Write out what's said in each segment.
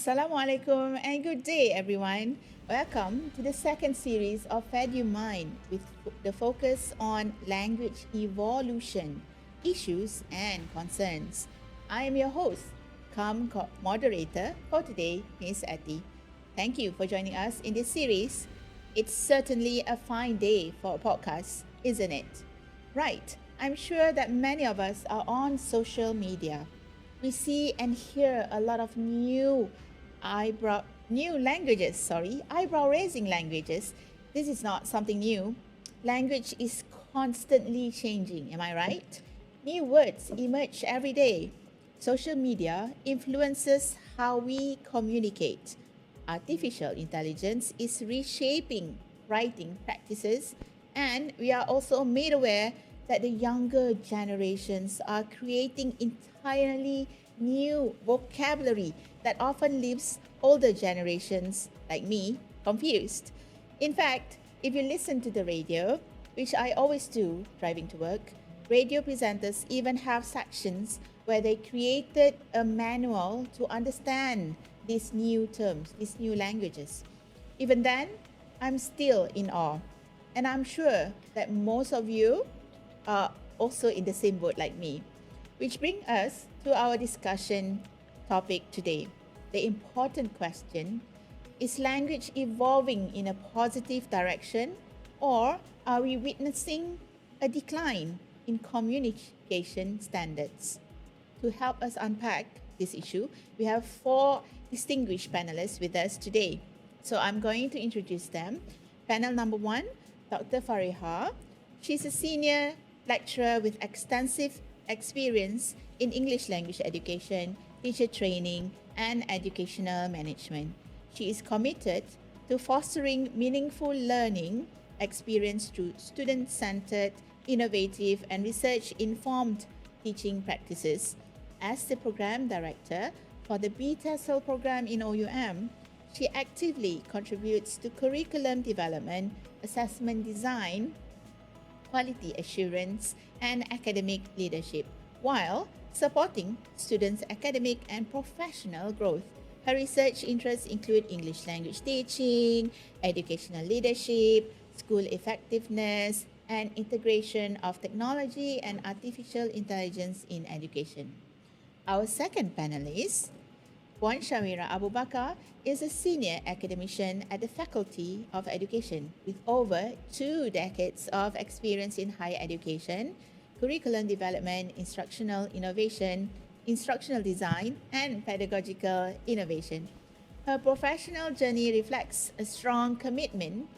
Assalamualaikum and good day, everyone. Welcome to the second series of EduMind with the focus on language evolution, issues, and concerns. I am your host, moderator for today, Miss Etty. Thank you for joining us in this series. It's certainly a fine day for a podcast, isn't it? Right. I'm sure that many of us are on social media. We see and hear a lot of eyebrow raising languages. This is not something new. Language is constantly changing, am I right? New words emerge every day. Social media influences how we communicate. Artificial intelligence is reshaping writing practices, and we are also made aware that the younger generations are creating entirely new vocabulary that often leaves older generations, like me, confused. In fact, if you listen to the radio, which I always do driving to work, radio presenters even have sections where they created a manual to understand these new terms, these new languages. Even then, I'm still in awe. And I'm sure that most of you are also in the same boat like me. Which brings us to our discussion topic today. The important question, is language evolving in a positive direction, or are we witnessing a decline in communication standards? To help us unpack this issue, we have four distinguished panelists with us today. So I'm going to introduce them. Panel number one, Dr. Fariha. She's a senior lecturer with extensive experience in English language education, teacher training, and educational management. She is committed to fostering meaningful learning experience through student-centered, innovative, and research-informed teaching practices. As the program director for the BTESOL program in OUM, she actively contributes to curriculum development, assessment design, quality assurance, and academic leadership, while supporting students' academic and professional growth. Her research interests include English language teaching, educational leadership, school effectiveness, and integration of technology and artificial intelligence in education. Our second panelist, Puan Shamira Abu Bakar, is a senior academician at the Faculty of Education with over 2 decades of experience in higher education, curriculum development, instructional innovation, instructional design, and pedagogical innovation. Her professional journey reflects a strong commitment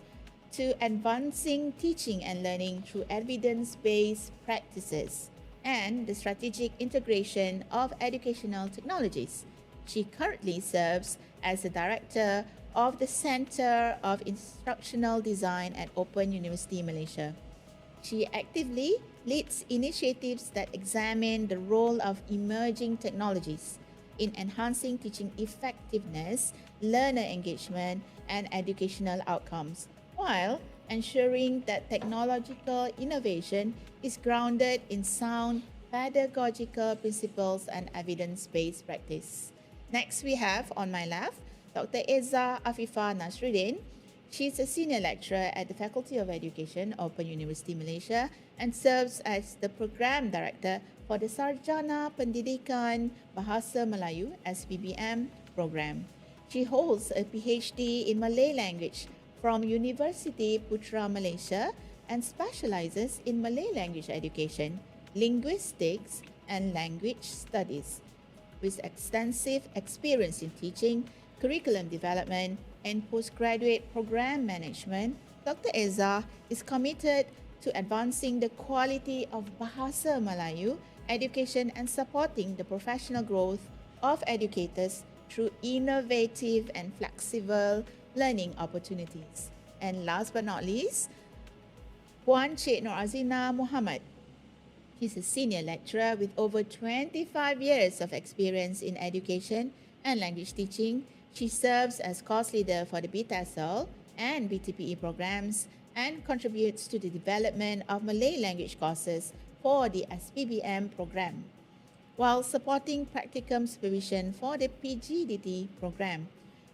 to advancing teaching and learning through evidence-based practices and the strategic integration of educational technologies. She currently serves as the director of the Center of Instructional Design at Open University Malaysia. She actively leads initiatives that examine the role of emerging technologies in enhancing teaching effectiveness, learner engagement, and educational outcomes, while ensuring that technological innovation is grounded in sound pedagogical principles and evidence-based practice. Next, we have on my left Dr. Eza Afifah Nasruddin. She's a senior lecturer at the Faculty of Education, Open University Malaysia, and serves as the program director for the Sarjana Pendidikan Bahasa Melayu (SPBM) program. She holds a PhD in Malay language from University Putra Malaysia and specializes in Malay language education, linguistics, and language studies. With extensive experience in teaching, curriculum development, and postgraduate program management, Dr. Eza is committed to advancing the quality of Bahasa Melayu education and supporting the professional growth of educators through innovative and flexible learning opportunities. And last but not least, Puan Cik Nur Azina Muhammad. She's a senior lecturer with over 25 years of experience in education and language teaching. She serves as course leader for the BTESOL and BTPE programs and contributes to the development of Malay language courses for the SPBM program, while supporting practicum supervision for the PGDT program.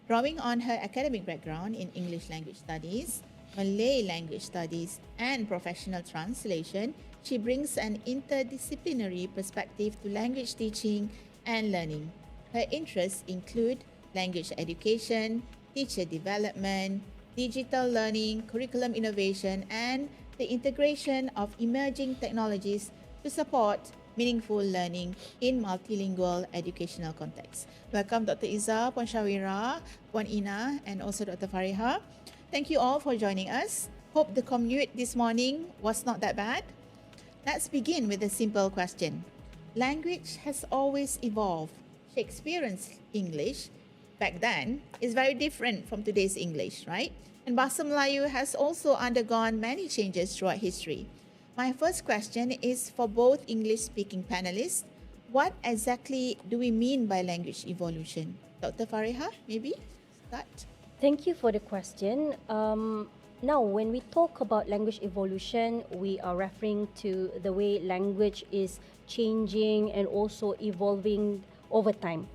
Drawing on her academic background in English language studies, Malay language studies, and professional translation, she brings an interdisciplinary perspective to language teaching and learning. Her interests include language education, teacher development, digital learning, curriculum innovation, and the integration of emerging technologies to support meaningful learning in multilingual educational contexts. Welcome Dr. Iza, Puan Shawira, Puan Ina, and also Dr. Fariha. Thank you all for joining us. Hope the commute this morning was not that bad. Let's begin with a simple question. Language has always evolved. Shakespearean's English back then is very different from today's English, right? And Bahasa Melayu has also undergone many changes throughout history. My first question is for both English-speaking panelists. What exactly do we mean by language evolution? Dr. Fariha, maybe start. Thank you for the question. Now, when we talk about language evolution, we are referring to the way language is changing and also evolving over time.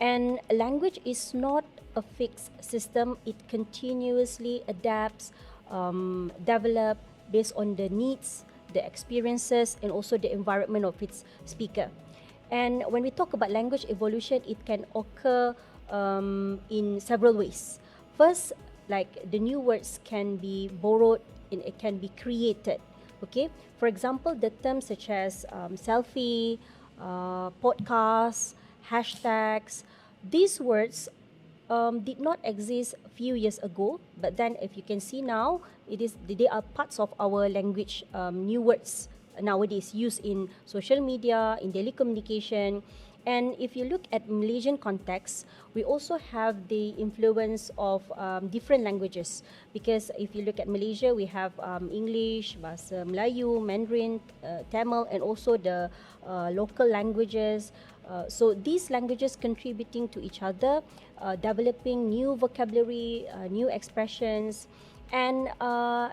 And language is not a fixed system. It continuously adapts, develop based on the needs, the experiences, and also the environment of its speaker. And when we talk about language evolution, it can occur in several ways. First, like the new words can be borrowed and it can be created. Okay, for example, the terms such as selfie, podcasts, hashtags, these words did not exist a few years ago, but then if you can see now, they are parts of our language, new words nowadays used in social media, in daily communication. And if you look at Malaysian context, we also have the influence of different languages. Because if you look at Malaysia, we have English, Bahasa Melayu, Mandarin, Tamil, and also the local languages. So these languages contributing to each other, developing new vocabulary, new expressions. And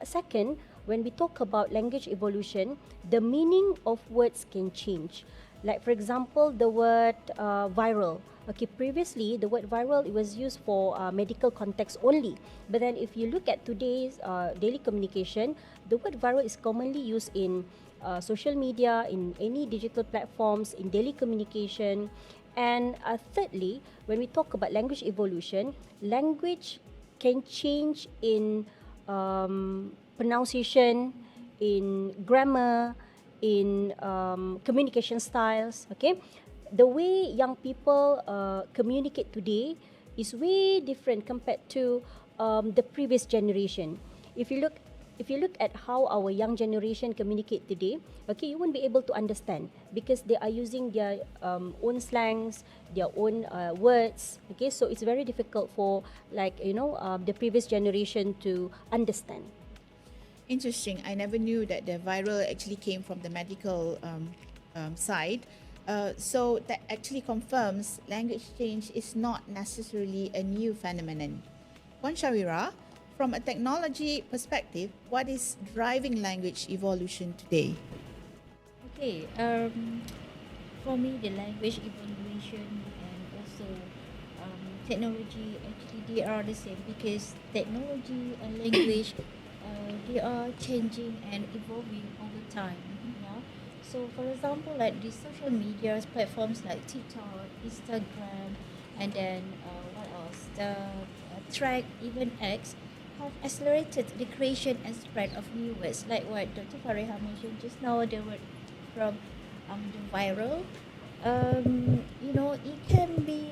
second, when we talk about language evolution, the meaning of words can change. Like for example, the word viral. Okay, previously the word viral, it was used for medical context only. But then if you look at today's daily communication, the word viral is commonly used in social media, in any digital platforms, in daily communication. And thirdly, when we talk about language evolution, language can change in pronunciation, in grammar, in communication styles. Okay, the way young people communicate today is way different compared to the previous generation. If you look at how our young generation communicate today, okay, you won't be able to understand because they are using their own slangs, their own words. Okay, so it's very difficult for the previous generation to understand. Interesting. I never knew that the viral actually came from the medical side. So that actually confirms language change is not necessarily a new phenomenon. Puan Shawira, from a technology perspective, what is driving language evolution today? Okay, for me, the language evaluation and also technology actually they are the same because technology and language they are changing and evolving all the time. Yeah. So, for example, like the social media platforms like TikTok, Instagram, and then what else? The Thread, even X, have accelerated the creation and spread of new words, like what Dr. Fariha mentioned just now, the word from the viral. It can be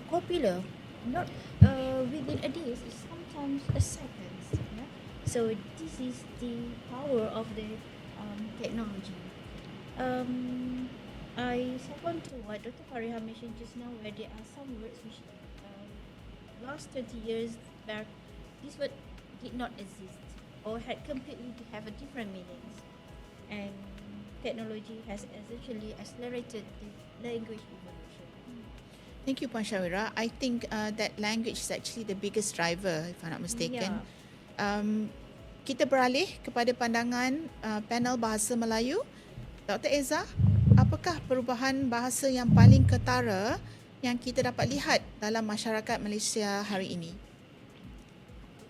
popular, not within a day, it's sometimes a seconds. Yeah? So this is the power of the technology. I second to what Dr. Fariha mentioned just now, where there are some words which last 20 years back, this word did not exist or had completely to have a different meanings. And technology has essentially accelerated the language evolution. Thank you, Puan Syawira. I think that language is actually the biggest driver, if I'm not mistaken. Kita beralih kepada pandangan panel bahasa Melayu. Dr. Eza, apakah perubahan bahasa yang paling ketara yang kita dapat lihat dalam masyarakat Malaysia hari ini?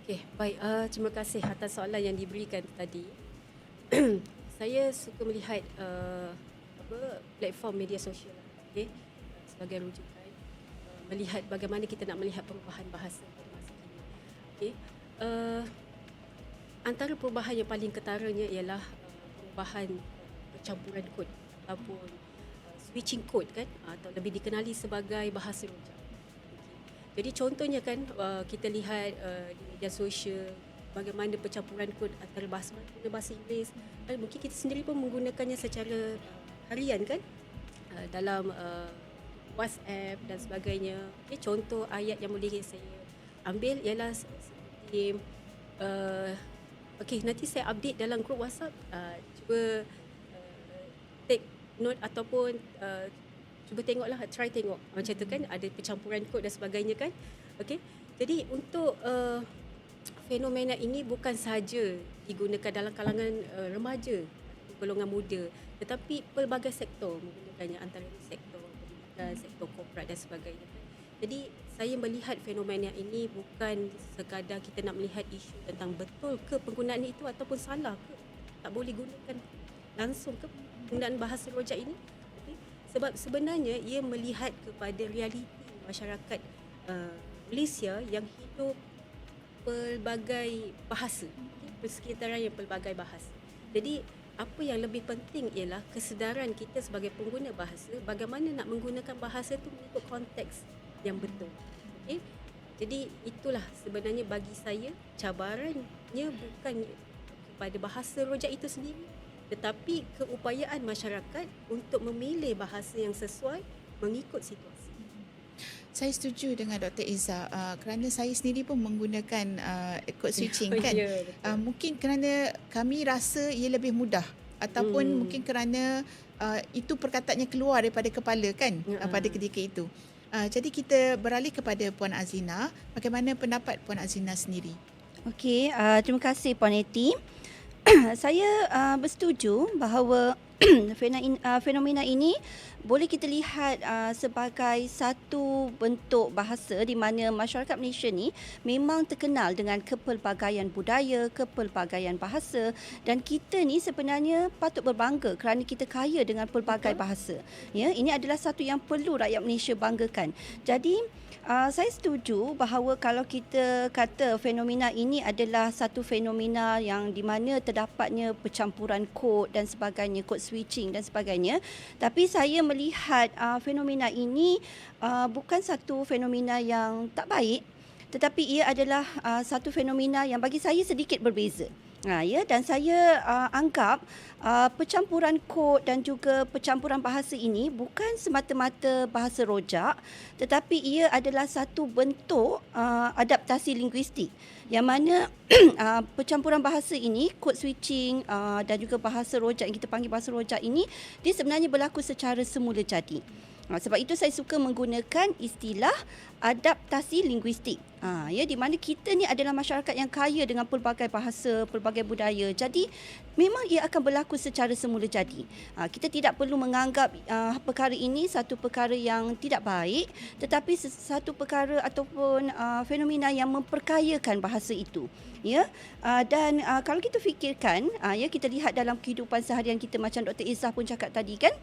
Okey, baik. Terima kasih atas soalan yang diberikan tadi. Saya suka melihat platform media sosial, okey, sebagai rujukan melihat bagaimana kita nak melihat perubahan bahasa pada masa kini. Okey, antara perubahan yang paling ketaranya ialah perubahan percampuran kod ataupun switching code kan, atau lebih dikenali sebagai bahasa rojak. Jadi contohnya kan kita lihat di media sosial bagaimana percampuran kod antara bahasa Melayu dan bahasa Inggeris. Mungkin kita sendiri pun menggunakannya secara harian kan, dalam WhatsApp dan sebagainya. Okay, contoh ayat yang boleh saya ambil ialah seperti nanti saya update dalam grup WhatsApp, cuba take note ataupun cuba tengoklah, try tengok macam tu kan, ada percampuran kod dan sebagainya kan. Okey, jadi untuk fenomena ini bukan sahaja digunakan dalam kalangan remaja, golongan muda, tetapi pelbagai sektor menggunakannya, antara sektor pendidikan, sektor korporat dan sebagainya. Jadi saya melihat fenomena ini bukan sekadar kita nak melihat isu tentang betul ke penggunaan itu ataupun salah ke, tak boleh gunakan langsung ke penggunaan bahasa rojak ini. Okay? Sebab sebenarnya ia melihat kepada realiti masyarakat Malaysia yang hidup pelbagai bahasa, persekitaran yang pelbagai bahasa. Jadi apa yang lebih penting ialah kesedaran kita sebagai pengguna bahasa, bagaimana nak menggunakan bahasa itu mengikut konteks yang betul. Okay? Jadi itulah sebenarnya bagi saya cabarannya bukan kepada bahasa rojak itu sendiri, tetapi keupayaan masyarakat untuk memilih bahasa yang sesuai mengikut situasi. Saya setuju dengan Dr. Eza kerana saya sendiri pun menggunakan code switching kan. Mungkin kerana kami rasa ia lebih mudah ataupun mungkin kerana itu perkataannya keluar daripada kepala kan pada ketika itu. Jadi kita beralih kepada Puan Azina. Bagaimana pendapat Puan Azina sendiri? Okey, terima kasih Puan Eti. Saya bersetuju bahawa fenomena ini boleh kita lihat sebagai satu bentuk bahasa di mana masyarakat Malaysia ni memang terkenal dengan kepelbagaian budaya, kepelbagaian bahasa, dan kita ni sebenarnya patut berbangga kerana kita kaya dengan pelbagai bahasa. Ya, ini adalah satu yang perlu rakyat Malaysia banggakan. Jadi saya setuju bahawa kalau kita kata fenomena ini adalah satu fenomena yang di mana terdapatnya percampuran kod dan sebagainya, kod switching dan sebagainya, tapi saya melihat fenomena ini bukan satu fenomena yang tak baik, tetapi ia adalah satu fenomena yang bagi saya sedikit berbeza. Dan saya anggap percampuran kod dan juga percampuran bahasa ini bukan semata-mata bahasa rojak, tetapi ia adalah satu bentuk adaptasi linguistik yang mana percampuran bahasa ini, kod switching dan juga bahasa rojak yang kita panggil bahasa rojak ini, dia sebenarnya berlaku secara semula jadi. Sebab itu saya suka menggunakan istilah adaptasi linguistik. Di mana kita ni adalah masyarakat yang kaya dengan pelbagai bahasa, pelbagai budaya. Jadi memang ia akan berlaku secara semula jadi. Kita tidak perlu menganggap perkara ini satu perkara yang tidak baik, tetapi satu perkara ataupun fenomena yang memperkayakan bahasa itu. Dan kalau kita fikirkan, kita lihat dalam kehidupan seharian kita, macam Dr. Izzah pun cakap tadi kan,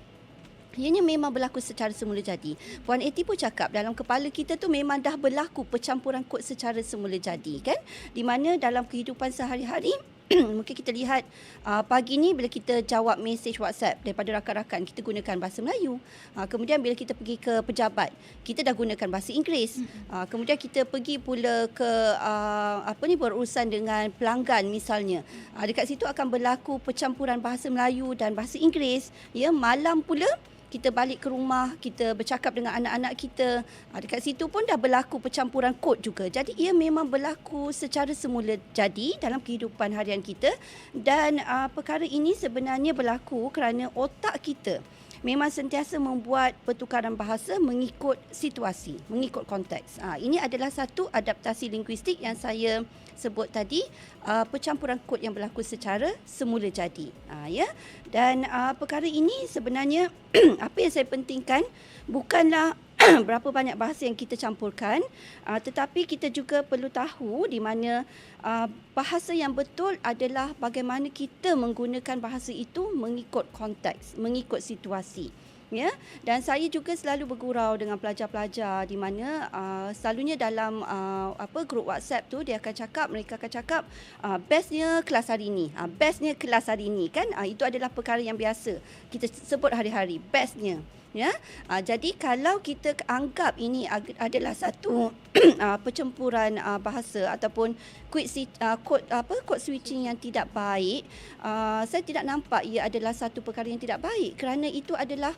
ianya memang berlaku secara semula jadi. Puan Eti pun cakap dalam kepala kita tu memang dah berlaku percampuran kod secara semula jadi kan. Di mana dalam kehidupan sehari-hari mungkin kita lihat pagi ni bila kita jawab mesej WhatsApp daripada rakan-rakan, kita gunakan bahasa Melayu. Kemudian bila kita pergi ke pejabat, kita dah gunakan bahasa Inggeris. Kemudian kita pergi pula ke berurusan dengan pelanggan misalnya. Dekat situ akan berlaku percampuran bahasa Melayu dan bahasa Inggeris. Malam pula kita balik ke rumah, kita bercakap dengan anak-anak kita, dekat situ pun dah berlaku percampuran kod juga. Jadi ia memang berlaku secara semula jadi dalam kehidupan harian kita, dan perkara ini sebenarnya berlaku kerana otak kita memang sentiasa membuat pertukaran bahasa mengikut situasi, mengikut konteks. Ini adalah satu adaptasi linguistik yang saya sebut tadi, percampuran kod yang berlaku secara semula jadi. Ya. Dan perkara ini sebenarnya apa yang saya pentingkan bukanlah berapa banyak bahasa yang kita campurkan, tetapi kita juga perlu tahu di mana bahasa yang betul adalah bagaimana kita menggunakan bahasa itu mengikut konteks, mengikut situasi. Ya, dan saya juga selalu bergurau dengan pelajar-pelajar di mana selalunya dalam grup WhatsApp tu mereka akan cakap bestnya kelas hari ini, bestnya kelas hari ini kan, itu adalah perkara yang biasa kita sebut hari-hari, bestnya. Ya, jadi kalau kita anggap ini adalah satu percampuran bahasa ataupun code switching yang tidak baik, saya tidak nampak ia adalah satu perkara yang tidak baik, kerana itu adalah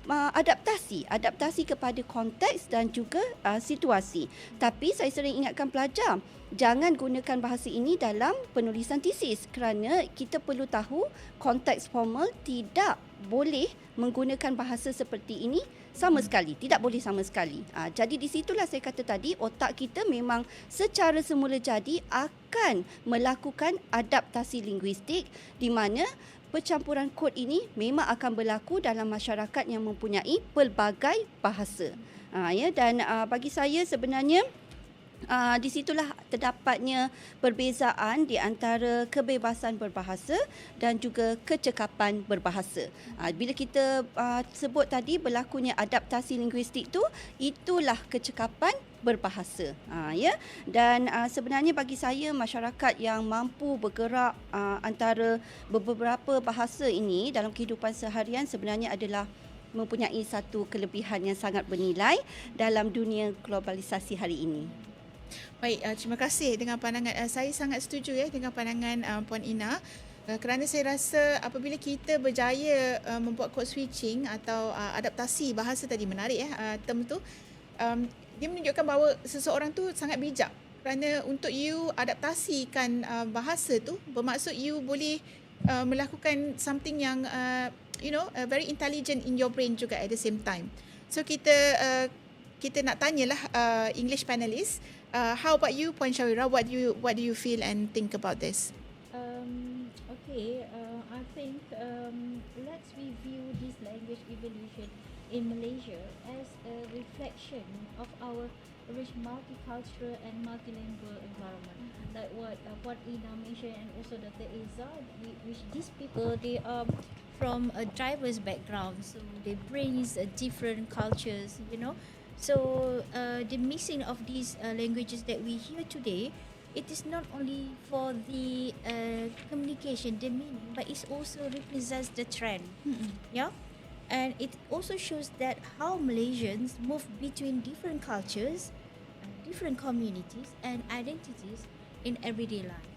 adaptasi kepada konteks dan juga situasi. Tapi saya sering ingatkan pelajar, jangan gunakan bahasa ini dalam penulisan tesis, kerana kita perlu tahu konteks formal tidak boleh menggunakan bahasa seperti ini sama sekali, tidak boleh sama sekali. Jadi di situlah saya kata tadi, otak kita memang secara semula jadi akan melakukan adaptasi linguistik di mana percampuran kod ini memang akan berlaku dalam masyarakat yang mempunyai pelbagai bahasa. Dan bagi saya sebenarnya di situlah terdapatnya perbezaan di antara kebebasan berbahasa dan juga kecekapan berbahasa. Bila kita sebut tadi berlakunya adaptasi linguistik tu, itulah kecekapan berbahasa. Dan sebenarnya bagi saya masyarakat yang mampu bergerak antara beberapa bahasa ini dalam kehidupan seharian sebenarnya adalah mempunyai satu kelebihan yang sangat bernilai dalam dunia globalisasi hari ini. Baik, terima kasih dengan pandangan. Saya sangat setuju dengan pandangan Puan Ina. Kerana saya rasa apabila kita berjaya membuat code switching atau adaptasi bahasa tadi, menarik term tu, dia menunjukkan bahawa seseorang tu sangat bijak. Kerana untuk you adaptasikan bahasa tu, bermaksud you boleh melakukan something yang very intelligent in your brain juga at the same time. So kita nak tanyalah English panelists. How about you, Puan Syawira? What do you feel and think about this? I think let's review this language evolution in Malaysia as a reflection of our rich multicultural and multilingual environment. Like what Ina mentioned, and also Dr. Eza, which these people, they are from a diverse background, so they bring different cultures, So the mixing of these languages that we hear today, it is not only for the communication, the meaning, but it also represents the trend. Yeah, and it also shows that how Malaysians move between different cultures, different communities, and identities in everyday life.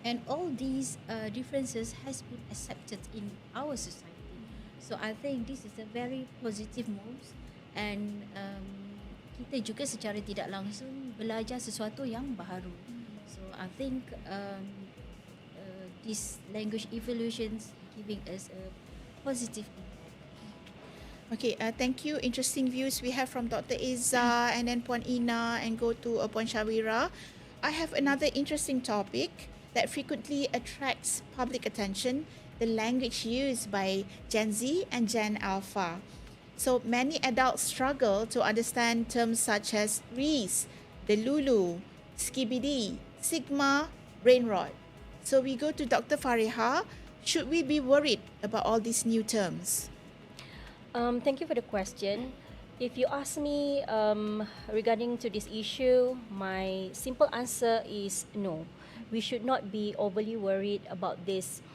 And all these differences has been accepted in our society. So I think this is a very positive move. And kita juga secara tidak langsung belajar sesuatu yang baru. So I think this language evolutions giving us a positive impact. Okay, thank you. Interesting views we have from Dr. Eza and then Puan Ina, and go to Puan Syawira. I have another interesting topic that frequently attracts public attention, the language used by Gen Z and Gen Alpha. So many adults struggle to understand terms such as Reese, the Lulu, Skibidi, Sigma, brain rot. So we go to Dr. Fariha. Should we be worried about all these new terms? Thank you for the question. If you ask me regarding to this issue, my simple answer is no. We should not be overly worried about these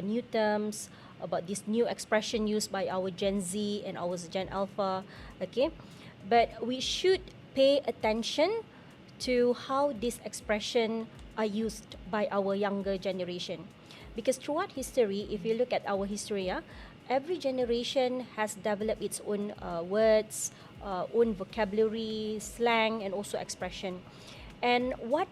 new terms, about this new expression used by our Gen Z and our Gen Alpha, okay? But we should pay attention to how this expression are used by our younger generation. Because throughout history, if you look at our history, every generation has developed its own words, own vocabulary, slang, and also expression. And what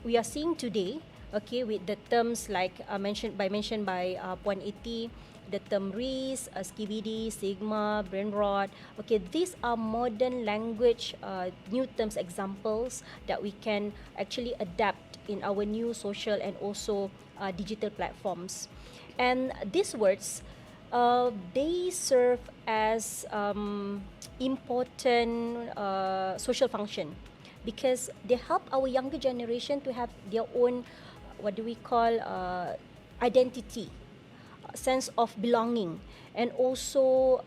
we are seeing today, okay, with the terms like mentioned by Puan Eti, the term RIS, skibidi, sigma, brain rot. Okay, these are modern language new terms examples that we can actually adapt in our new social and also digital platforms. And these words, they serve as important social function because they help our younger generation to have their own, what do we call, identity, sense of belonging, and also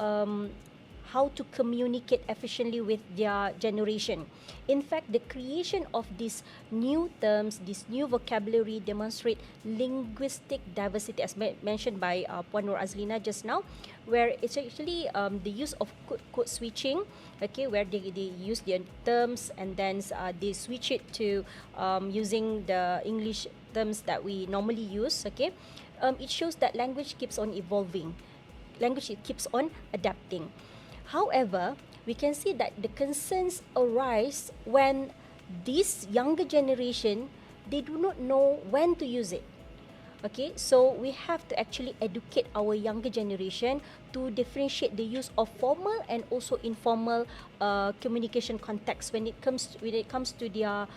how to communicate efficiently with their generation. In fact, the creation of these new terms, this new vocabulary demonstrate linguistic diversity as mentioned by Puan Nur Azlina just now, where it's actually the use of code switching, okay, where they use their terms and then they switch it to using the English terms that we normally use, okay. It shows that language keeps on evolving, language keeps on adapting. However, we can see that the concerns arise when this younger generation, they do not know when to use it. Okay, so we have to actually educate our younger generation to differentiate the use of formal and also informal communication context when it comes to their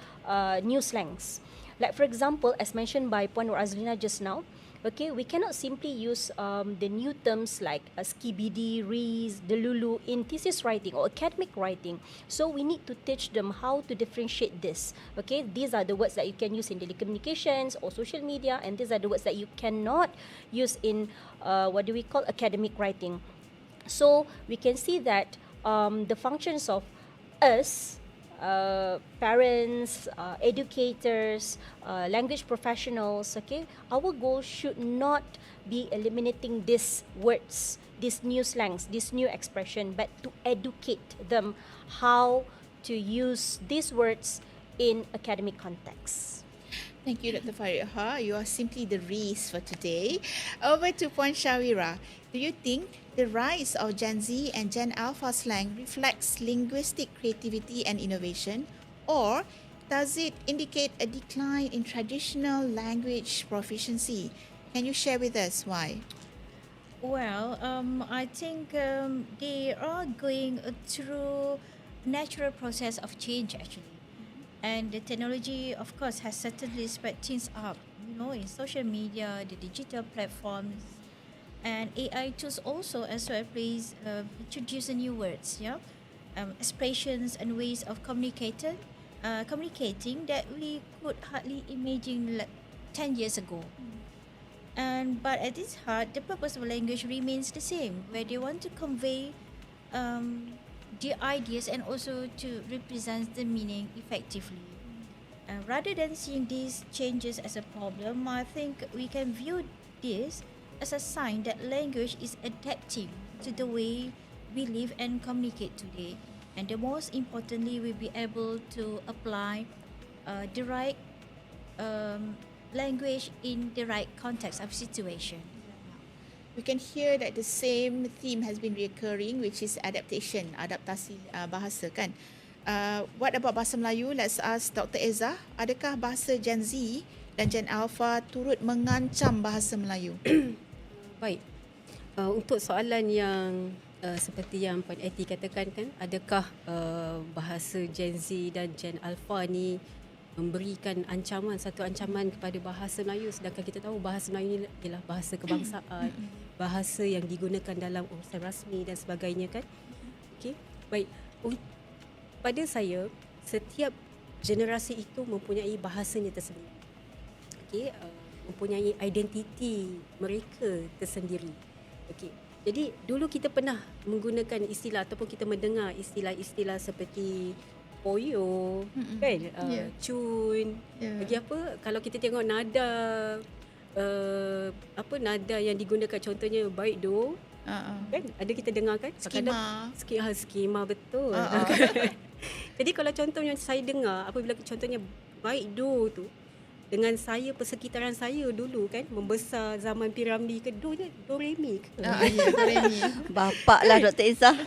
new slangs. Like for example, as mentioned by Puan Nur Azlina just now, okay, we cannot simply use the new terms like skibidi, RIS, delulu in thesis writing or academic writing. So we need to teach them how to differentiate this. Okay, these are the words that you can use in telecommunications or social media, and these are the words that you cannot use in academic writing. So we can see that the functions of us, parents, educators, language professionals, okay, our goal should not be eliminating these words, these new slangs, this new expression, but to educate them how to use these words in academic contexts. Thank you, Dr. Fariha. You are simply the RIS for today. Over to Puan Shawira. Do you think the rise of Gen Z and Gen Alpha slang reflects linguistic creativity and innovation, or does it indicate a decline in traditional language proficiency? Can you share with us why? Well, I think they are going through natural process of change actually, and the technology, of course, has certainly sped things up. In social media, the digital platforms, and AI tools also as well plays introduce new words, expressions and ways of communicating that we could hardly imagine 10 years ago. But at its heart, the purpose of language remains the same, where they want to convey the ideas and also to represent the meaning effectively. Rather than seeing these changes as a problem, I think we can view this as a sign that language is adapting to the way we live and communicate today. And the most importantly, we'll be able to apply the right language in the right context of situation. We can hear that the same theme has been recurring, which is adaptation, adaptasi bahasa kan. What about bahasa Melayu? Let's ask Dr. Eza. Adakah bahasa Gen Z dan Gen Alpha turut mengancam bahasa Melayu? Baik. Untuk soalan yang seperti yang Puan Eti katakan kan, adakah bahasa Gen Z dan Gen Alpha ni memberikan satu ancaman kepada bahasa Melayu, sedangkan kita tahu bahasa Melayu ni ialah bahasa kebangsaan, bahasa yang digunakan dalam urusan rasmi dan sebagainya kan. Okey. Baik. Pada saya, setiap generasi itu mempunyai bahasanya tersendiri. Okey, mempunyai identiti mereka tersendiri. Okey. Jadi dulu kita pernah menggunakan istilah ataupun kita mendengar istilah-istilah seperti poyo, kan, cun, bagi apa? Kalau kita tengok nada, nada yang digunakan contohnya baik do, kan? Ada kita dengar kan? Skema betul. Jadi kalau contohnya saya dengar apabila contohnya baik do tu, dengan saya persekitaran saya dulu kan, membesar zaman piramidi ke Doremi ke. Ya, Doremi. Bapak lah Dr. Izzah.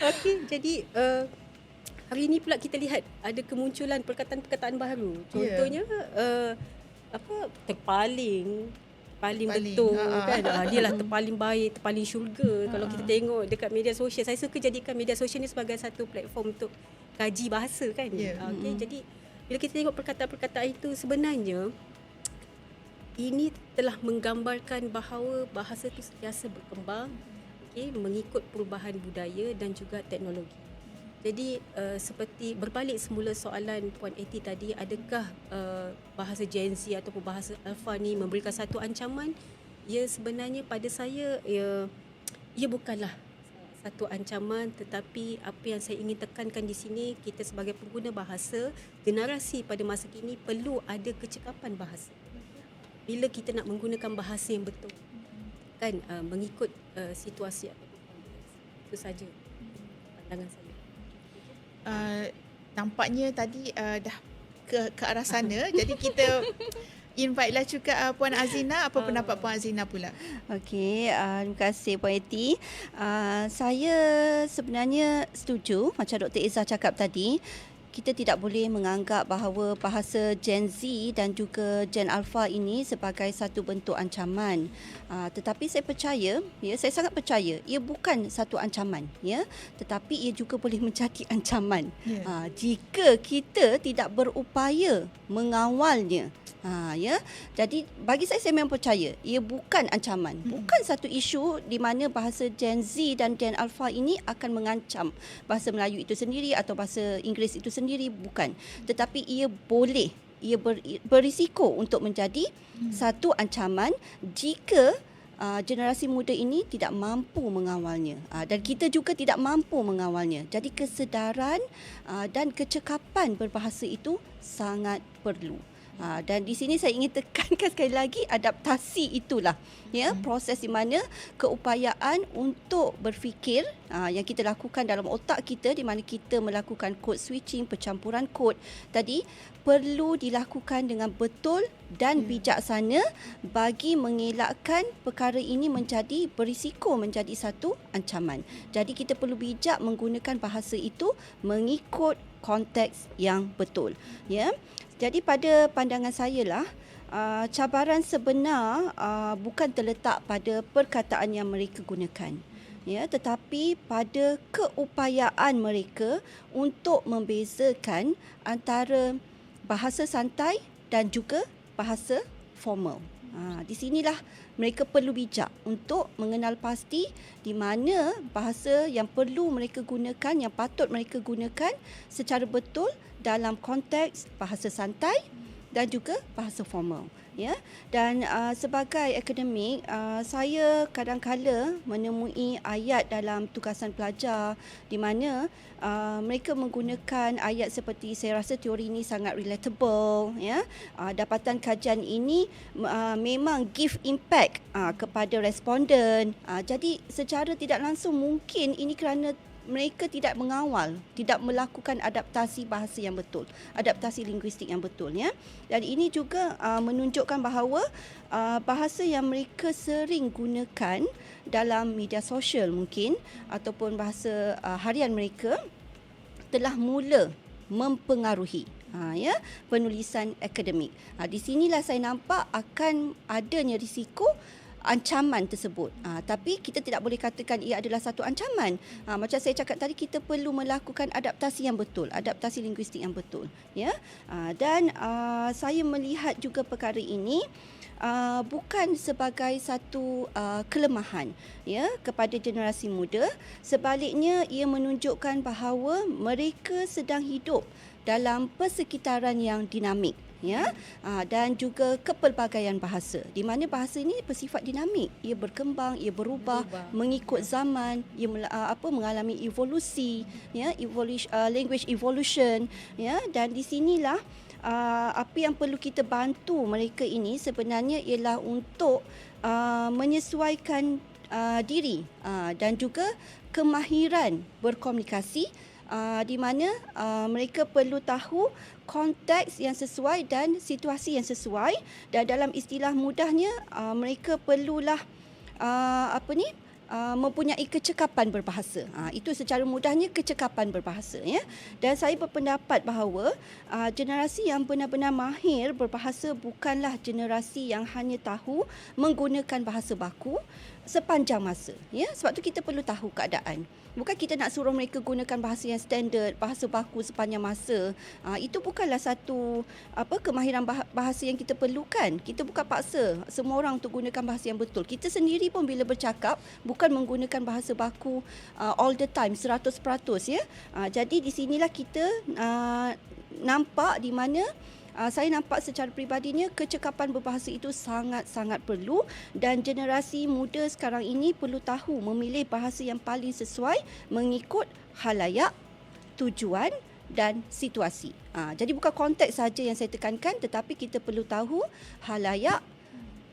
Okey, jadi hari ini pula kita lihat ada kemunculan perkataan-perkataan baru. Contohnya terpaling betul kan. Dia lah terpaling baik, terpaling syurga. Kalau kita tengok dekat media sosial, saya suka jadikan media sosial ni sebagai satu platform untuk kaji bahasa kan. Okey, jadi bila kita tengok perkataan-perkataan itu, sebenarnya ini telah menggambarkan bahawa bahasa itu sentiasa berkembang, mengikut perubahan budaya dan juga teknologi. Jadi seperti berbalik semula soalan Puan Eti tadi, adakah bahasa Gen Z ataupun bahasa Alpha ni memberikan satu ancaman? Ya, sebenarnya pada saya ia bukanlah satu ancaman, tetapi apa yang saya ingin tekankan di sini, kita sebagai pengguna bahasa, generasi pada masa kini perlu ada kecekapan bahasa. Bila kita nak menggunakan bahasa yang betul, kan, mengikut situasi ataupun konteks. Itu saja pandangan saya. Nampaknya tadi dah ke arah sana. Jadi kita invite lah juga Puan Azina. Apa pendapat Puan Azina pula? Okey, terima kasih Puan Eti. Saya sebenarnya setuju macam Dr. Izzah cakap tadi. Kita tidak boleh menganggap bahawa bahasa Gen Z dan juga Gen Alpha ini sebagai satu bentuk ancaman. Tetapi saya percaya, saya sangat percaya ia bukan satu ancaman, tetapi ia juga boleh menjadi ancaman jika kita tidak berupaya mengawalnya. Jadi bagi saya memang percaya ia bukan ancaman, bukan satu isu di mana bahasa Gen Z dan Gen Alpha ini akan mengancam bahasa Melayu itu sendiri atau bahasa Inggeris itu sendiri, bukan. Tetapi ia berisiko untuk menjadi satu ancaman jika generasi muda ini tidak mampu mengawalnya, dan kita juga tidak mampu mengawalnya. Jadi kesedaran dan kecekapan berbahasa itu sangat perlu. Dan di sini saya ingin tekankan sekali lagi, adaptasi itulah proses di mana keupayaan untuk berfikir yang kita lakukan dalam otak kita, di mana kita melakukan code switching, pencampuran kod tadi, perlu dilakukan dengan betul dan bijaksana bagi mengelakkan perkara ini menjadi berisiko menjadi satu ancaman. Jadi kita perlu bijak menggunakan bahasa itu mengikut konteks yang betul. Jadi pada pandangan saya lah, cabaran sebenar bukan terletak pada perkataan yang mereka gunakan, tetapi pada keupayaan mereka untuk membezakan antara bahasa santai dan juga bahasa formal. Di sinilah mereka perlu bijak untuk mengenal pasti di mana bahasa yang perlu mereka gunakan, yang patut mereka gunakan secara betul dalam konteks bahasa santai dan juga bahasa formal. Dan sebagai akademik, saya kadang-kala menemui ayat dalam tugasan pelajar di mana mereka menggunakan ayat seperti, saya rasa teori ini sangat relatable, dapatan kajian ini memang give impact kepada responden. Jadi secara tidak langsung mungkin ini kerana mereka tidak mengawal, tidak melakukan adaptasi bahasa yang betul, adaptasi linguistik yang betul. Dan ini juga menunjukkan bahawa bahasa yang mereka sering gunakan dalam media sosial mungkin ataupun bahasa harian mereka telah mula mempengaruhi penulisan akademik. Di sinilah saya nampak akan adanya risiko ancaman tersebut. Tapi kita tidak boleh katakan ia adalah satu ancaman. Macam saya cakap tadi, kita perlu melakukan adaptasi yang betul, adaptasi linguistik yang betul. Dan saya melihat juga perkara ini bukan sebagai satu kelemahan kepada generasi muda. Sebaliknya, ia menunjukkan bahawa mereka sedang hidup dalam persekitaran yang dinamik. Dan juga kepelbagaian bahasa, di mana bahasa ini bersifat dinamik, ia berkembang, ia berubah mengikut zaman, ia mengalami evolusi, language evolution, dan di sinilah apa yang perlu kita bantu mereka ini sebenarnya ialah untuk menyesuaikan diri dan juga kemahiran berkomunikasi di mana mereka perlu tahu konteks yang sesuai dan situasi yang sesuai, dan dalam istilah mudahnya mereka perlulah mempunyai kecekapan berbahasa. Itu secara mudahnya kecekapan berbahasa, ya. Dan saya berpendapat bahawa generasi yang benar-benar mahir berbahasa bukanlah generasi yang hanya tahu menggunakan bahasa baku sepanjang masa, ya. Sebab tu kita perlu tahu keadaan. Bukan kita nak suruh mereka gunakan bahasa yang standard, bahasa baku sepanjang masa. Itu bukanlah satu kemahiran bahasa yang kita perlukan. Kita bukan paksa semua orang untuk gunakan bahasa yang betul. Kita sendiri pun bila bercakap bukan menggunakan bahasa baku all the time 100%, ya. Jadi di sinilah kita nampak di mana saya nampak secara peribadinya kecekapan berbahasa itu sangat-sangat perlu, dan generasi muda sekarang ini perlu tahu memilih bahasa yang paling sesuai mengikut halayak, tujuan dan situasi. Jadi bukan konteks saja yang saya tekankan, tetapi kita perlu tahu halayak,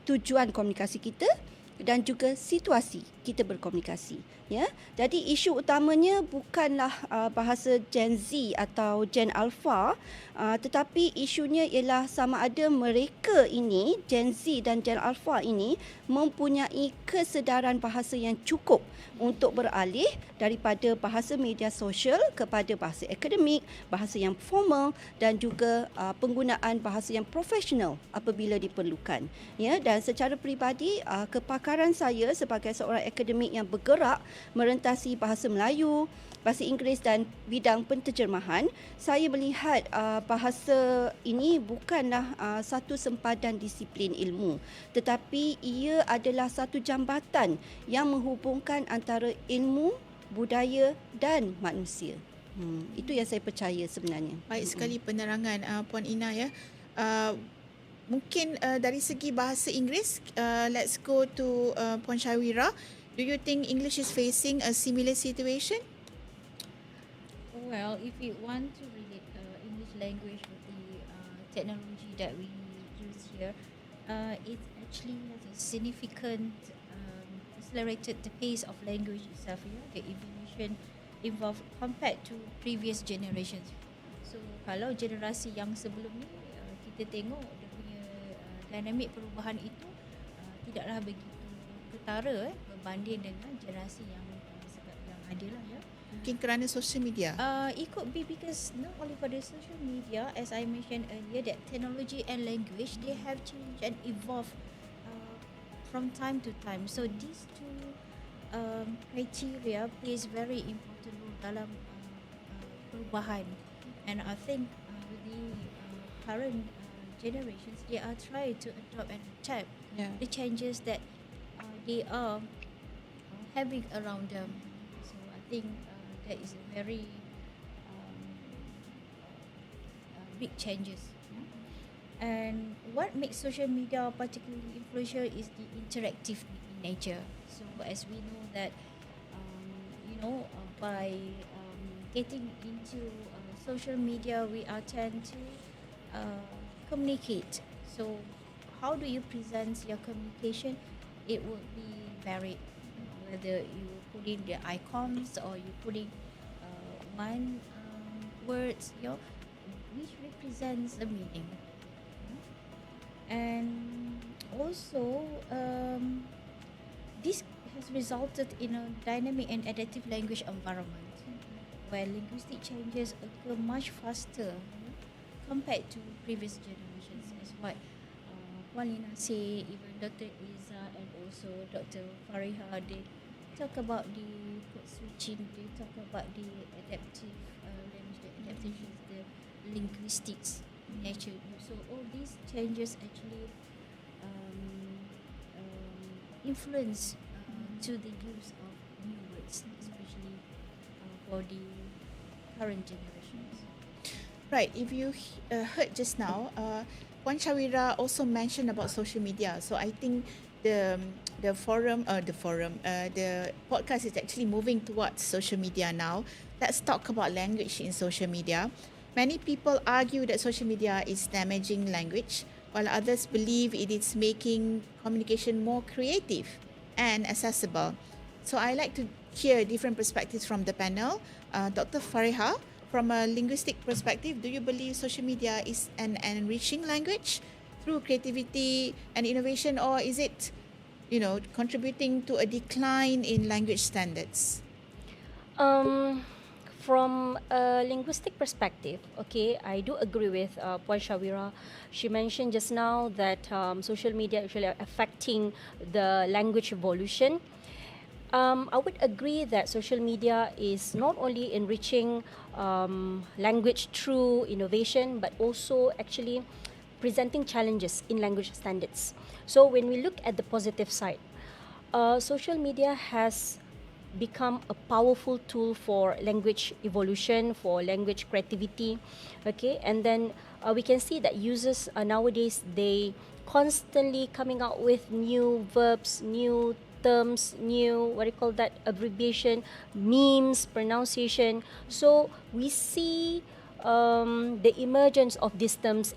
tujuan komunikasi kita dan juga situasi kita berkomunikasi, ya. Jadi isu utamanya bukanlah bahasa Gen Z atau Gen Alpha, tetapi isunya ialah sama ada mereka ini, Gen Z dan Gen Alpha ini, mempunyai kesedaran bahasa yang cukup untuk beralih daripada bahasa media sosial kepada bahasa akademik, bahasa yang formal dan juga penggunaan bahasa yang profesional apabila diperlukan, ya. Dan secara peribadi kepakaran saya sebagai seorang akademik yang bergerak merentasi bahasa Melayu, bahasa Inggeris dan bidang penterjemahan, saya melihat bahasa ini bukanlah satu sempadan disiplin ilmu, tetapi ia adalah satu jambatan yang menghubungkan antara ilmu, budaya dan manusia. Itu yang saya percaya sebenarnya. Baik sekali penerangan Puan Ina, ya. Mungkin dari segi bahasa Inggeris, let's go to Puan Syawira. Do you think English is facing a similar situation? Well, if we want to relate English language with the technology that we use here, it actually has a significant accelerated the pace of language itself. The evolution involved compared to previous generations. So kalau generasi yang sebelum ni kita tengok dia punya dinamik perubahan itu tidaklah begitu ketara berbanding dengan generasi yang ada lah, ya. Mungkin kerana social media. It could be because not only for the social media, as I mentioned earlier, that technology and language, they have changed and evolved from time to time. So these two criteria plays very important role dalam perubahan. And I think with the current generations, they are trying to adopt and adapt the changes that they are having around them. So I think that is a very big changes. And what makes social media particularly influential is the interactive nature. So as we know that, by getting into social media, we are tend to communicate. So how do you present your communication? It would be varied, whether you put in the icons or you put in one words, which represents the meaning. And also, this has resulted in a dynamic and adaptive language environment where linguistic changes occur much faster compared to previous generations. As what Puan Lina say, even Dr. Iza and also Dr. Fariha, they talk about the code switching, they talk about the adaptive language, the adaptations, the linguistics nature. So all these changes actually influence to the use of new words, especially for the current generations. Right. If you heard just now, Puan Syawira also mentioned about social media. So I think the podcast is actually moving towards social media now. Let's talk about language in social media. Many people argue that social media is damaging language, while others believe it is making communication more creative and accessible. So I like to hear different perspectives from the panel. Dr. Fariha, from a linguistic perspective, do you believe social media is an enriching language through creativity and innovation, or is it, contributing to a decline in language standards? Um, from a linguistic perspective, okay, I do agree with Puan Shawira. She mentioned just now that social media actually are affecting the language evolution. I would agree that social media is not only enriching language through innovation, but also actually presenting challenges in language standards. So when we look at the positive side, social media has become a powerful tool for language evolution, for language creativity, okay, and then we can see that users nowadays, they constantly coming out with new verbs, new terms, new, what do you call that, abbreviation, memes, pronunciation. So we see the emergence of these terms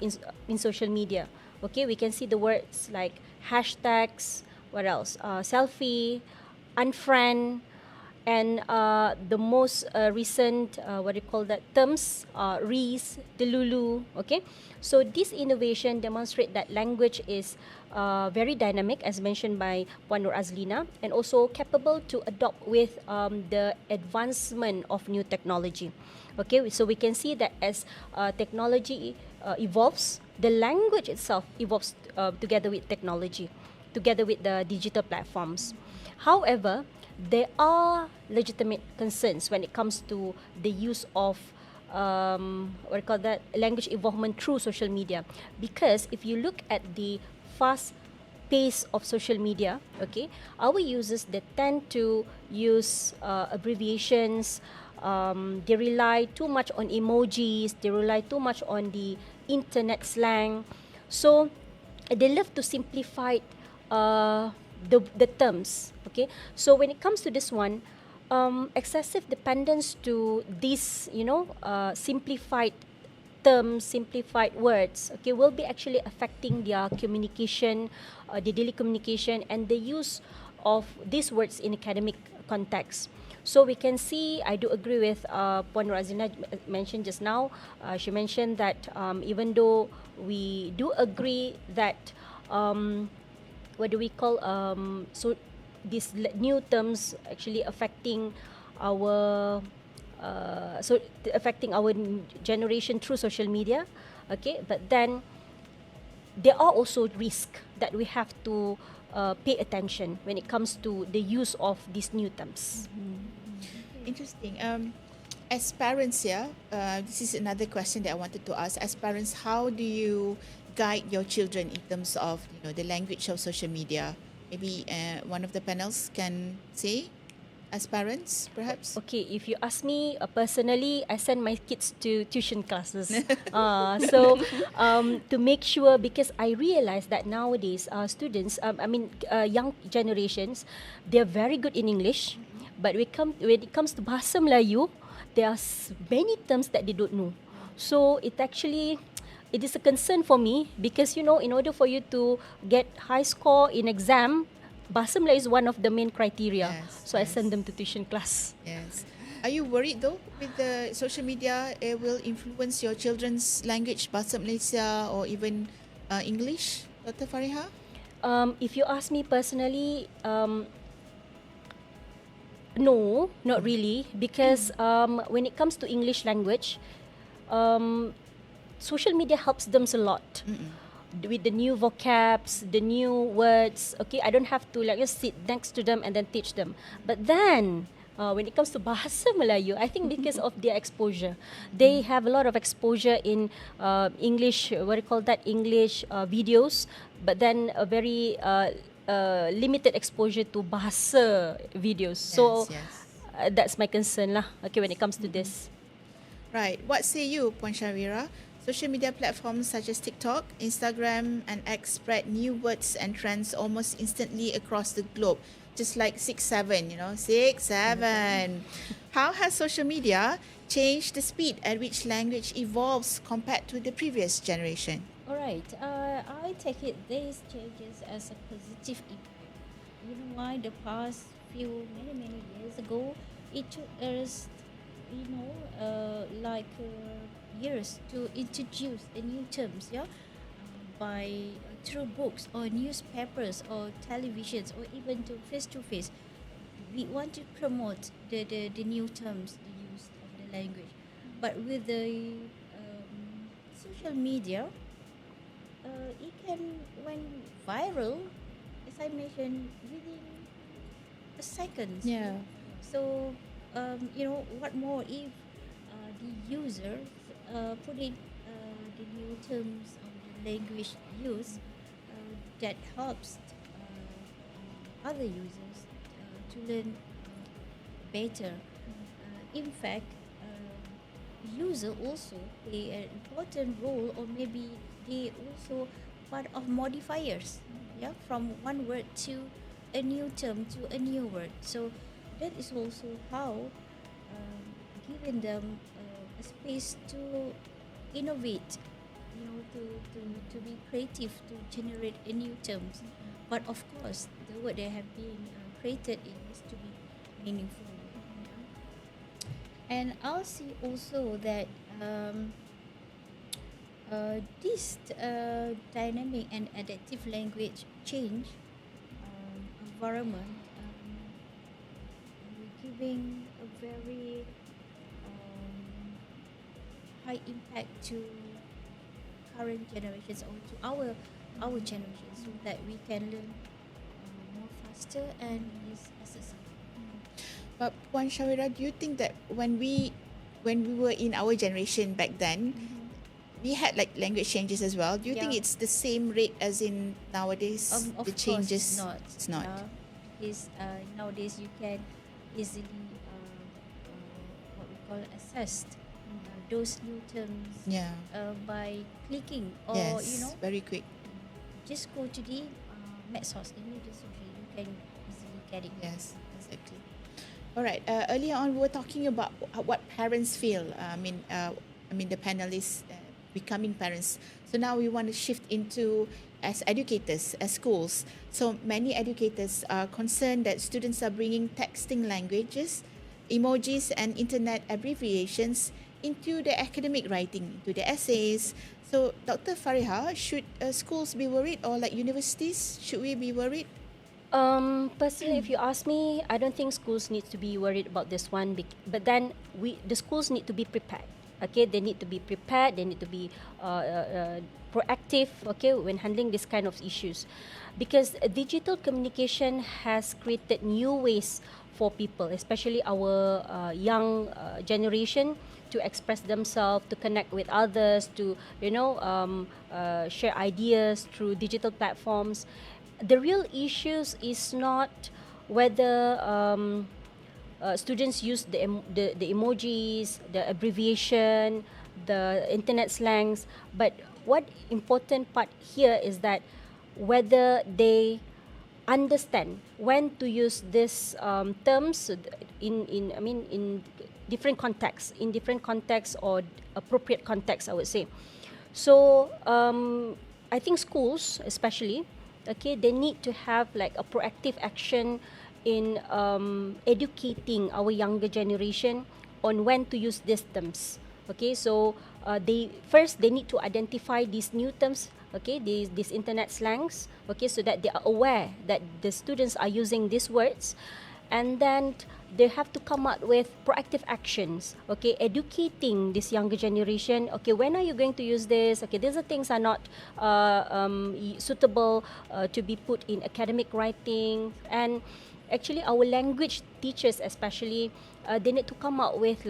in social media. Okay, we can see the words like hashtags, what else, selfie, unfriend, and the most recent, what do you call that, terms, Reese, Delulu, okay? So this innovation demonstrate that language is very dynamic, as mentioned by Puan Nur Azlina, and also capable to adopt with the advancement of new technology. Okay, so we can see that as technology evolves, the language itself evolves together with technology, together with the digital platforms. However, there are legitimate concerns when it comes to the use of what do you call that, language evolvement through social media, because if you look at the fast pace of social media, okay, our users, they tend to use abbreviations. They rely too much on emojis. They rely too much on the internet slang. So they love to simplify the terms. Okay, so when it comes to this one, excessive dependence to these, simplified terms, simplified words, okay, will be actually affecting their communication, the daily communication, and the use of these words in academic context. So we can see, I do agree with Puan Razina mentioned just now. She mentioned that even though we do agree that what do we call, so these new terms actually affecting our affecting our generation through social media, okay, but then there are also risks that we have to pay attention when it comes to the use of these new terms. Interesting. As parents, this is another question that I wanted to ask. As parents, how do you guide your children in terms of the language of social media? Maybe one of the panels can say, as parents, perhaps. Okay, if you ask me personally, I send my kids to tuition classes. To make sure, because I realize that nowadays students, young generations, they're very good in English, but when it comes to Bahasa Melayu, there are many terms that they don't know. So it is a concern for me, because in order for you to get high score in exam, Bahasa Melayu is one of the main criteria. Yes, So I yes. send them to tuition class. Yes. Are you worried though with the social media? It will influence your children's language, Bahasa Malaysia, or even English, Dr. Fariha? If you ask me personally, no, not really, because when it comes to English language, social media helps them a lot. With the new vocabs, the new words, okay, I don't have to just sit next to them and then teach them. But then, when it comes to Bahasa Melayu, I think because of their exposure, they have a lot of exposure in English, what do you call that, English videos, but then a very limited exposure to Bahasa videos. So yes. that's my concern lah, okay, when it comes to this. Right. What say you, Puan Shawira? Social media platforms such as TikTok, Instagram, and X spread new words and trends almost instantly across the globe, just like 6-7, 6-7. How has social media changed the speed at which language evolves compared to the previous generation? Alright, I take it these changes as a positive impact. You know why? The past many years ago, it took us, years to introduce the new terms, yeah, by through books or newspapers or televisions or even to face. We want to promote the new terms, the use of the language, but with the social media, it can went viral, as I mentioned, within a second. Yeah. So, what more if the user putting the new terms of the language use that helps other users to learn better. In fact, user also play an important role, or maybe they also part of modifiers. Yeah, from one word to a new term to a new word. So that is also how giving them a space to innovate, to be creative, to generate a new terms. But of course, the word they have been created, it needs to be meaningful. And I'll see also that this dynamic and adaptive language change environment giving a very high impact to current generations, or to our generation, so that we can learn more faster and is accessible. But Puan Shawira, do you think that when we were in our generation back then, we had like language changes as well? Do you think Yeah. it's the same rate as in nowadays? Of The course changes, not. It's not. Because nowadays you can easily what we call assessed those new terms Yeah. by clicking, or Yes. Very quick. just go to the Medsos, the media social, you can easily get it. Yes, exactly. All right. Earlier on, we were talking about what parents feel. I mean, the panelists becoming parents. So now we want to shift into as educators, as schools. So many educators are concerned that students are bringing texting languages, emojis, and internet abbreviations into the academic writing, into the essays. So, Dr. Fariha, should schools be worried, or like universities, should we be worried? Personally, if you ask me, I don't think schools need to be worried about this one. But then the schools need to be prepared. Okay, they need to be prepared. They need to be proactive. Okay, when handling this kind of issues, because digital communication has created new ways for people, especially our young generation, to express themselves, to connect with others, to share ideas through digital platforms. The real issues is not whether students use the emojis, the abbreviation, the internet slangs, but what important part here is that whether they understand when to use these terms in different contexts or appropriate contexts, I would say. So I think schools especially, okay, they need to have like a proactive action in educating our younger generation on when to use these terms. Okay, so they need to identify these new terms, okay, these internet slangs, okay, so that they are aware that the students are using these words, and then they have to come up with proactive actions, okay, educating this younger generation. Okay, when are you going to use this? Okay, these are things are not suitable to be put in academic writing. And actually our language teachers especially, they need to come up with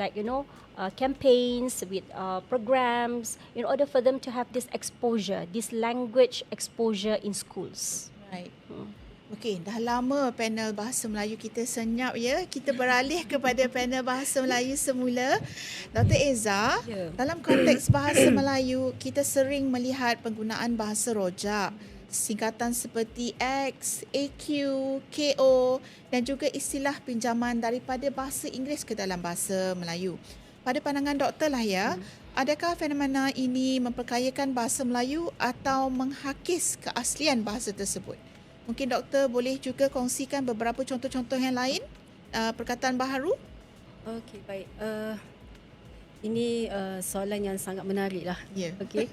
campaigns, with programs, in order for them to have this exposure, this language exposure in schools. Right. Okey, dah lama panel Bahasa Melayu kita senyap ya. Kita beralih kepada panel Bahasa Melayu semula. Dr. Eza, dalam konteks Bahasa Melayu, kita sering melihat penggunaan bahasa rojak, singkatan seperti X, AQ, KO dan juga istilah pinjaman daripada bahasa Inggeris ke dalam bahasa Melayu. Pada pandangan doktor lah ya, adakah fenomena ini memperkayakan bahasa Melayu atau menghakis keaslian bahasa tersebut? Mungkin doktor boleh juga kongsikan beberapa contoh-contoh yang lain perkataan baharu. Okey, baik. Ini soalan yang sangat menarik lah. Ya. Okey.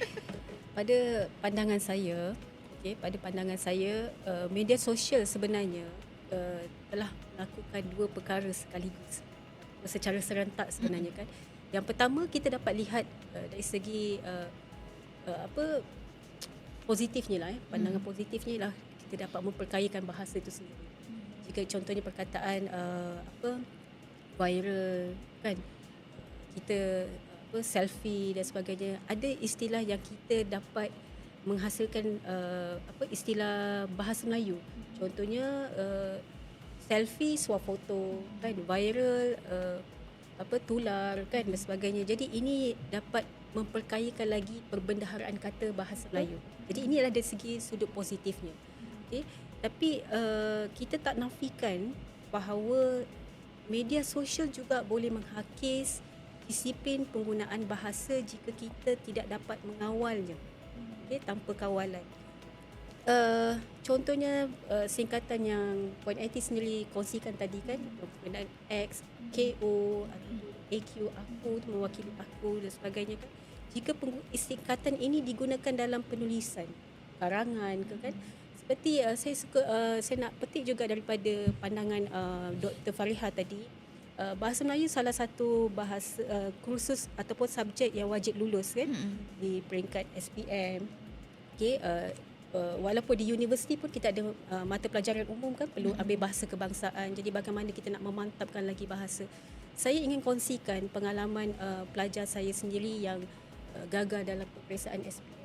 Pada pandangan saya, media sosial sebenarnya telah melakukan dua perkara sekaligus secara serentak sebenarnya kan. Yang pertama, kita dapat lihat dari segi positifnya lah, pandangan positifnya lah, kita dapat memperkayakan bahasa itu sendiri. Jika contohnya perkataan viral kan, kita selfie dan sebagainya, ada istilah yang kita dapat menghasilkan istilah bahasa Melayu. Contohnya selfie swafoto kan, viral tular kan dan sebagainya. Jadi ini dapat memperkayakan lagi perbendaharaan kata bahasa Melayu. Jadi ini adalah dari segi sudut positifnya. Okay? Tapi kita tak nafikan bahawa media sosial juga boleh menghakis disiplin penggunaan bahasa jika kita tidak dapat mengawalnya, tanpa kawalan. Contohnya singkatan yang Puan Eti sendiri kongsikan tadi kan, penggunaan X, KO atau AQ, aku tu mewakili aku dan sebagainya kan. Jika singkatan ini digunakan dalam penulisan karangan ke kan, seperti saya nak petik juga daripada pandangan Dr. Fariha tadi, bahasa Melayu salah satu bahasa kursus ataupun subjek yang wajib lulus kan di peringkat SPM. Okey, walaupun di universiti pun kita ada mata pelajaran umum kan, perlu ambil bahasa kebangsaan. Jadi bagaimana kita nak memantapkan lagi bahasa. Saya ingin kongsikan pengalaman pelajar saya sendiri yang gagal dalam peperiksaan SPM.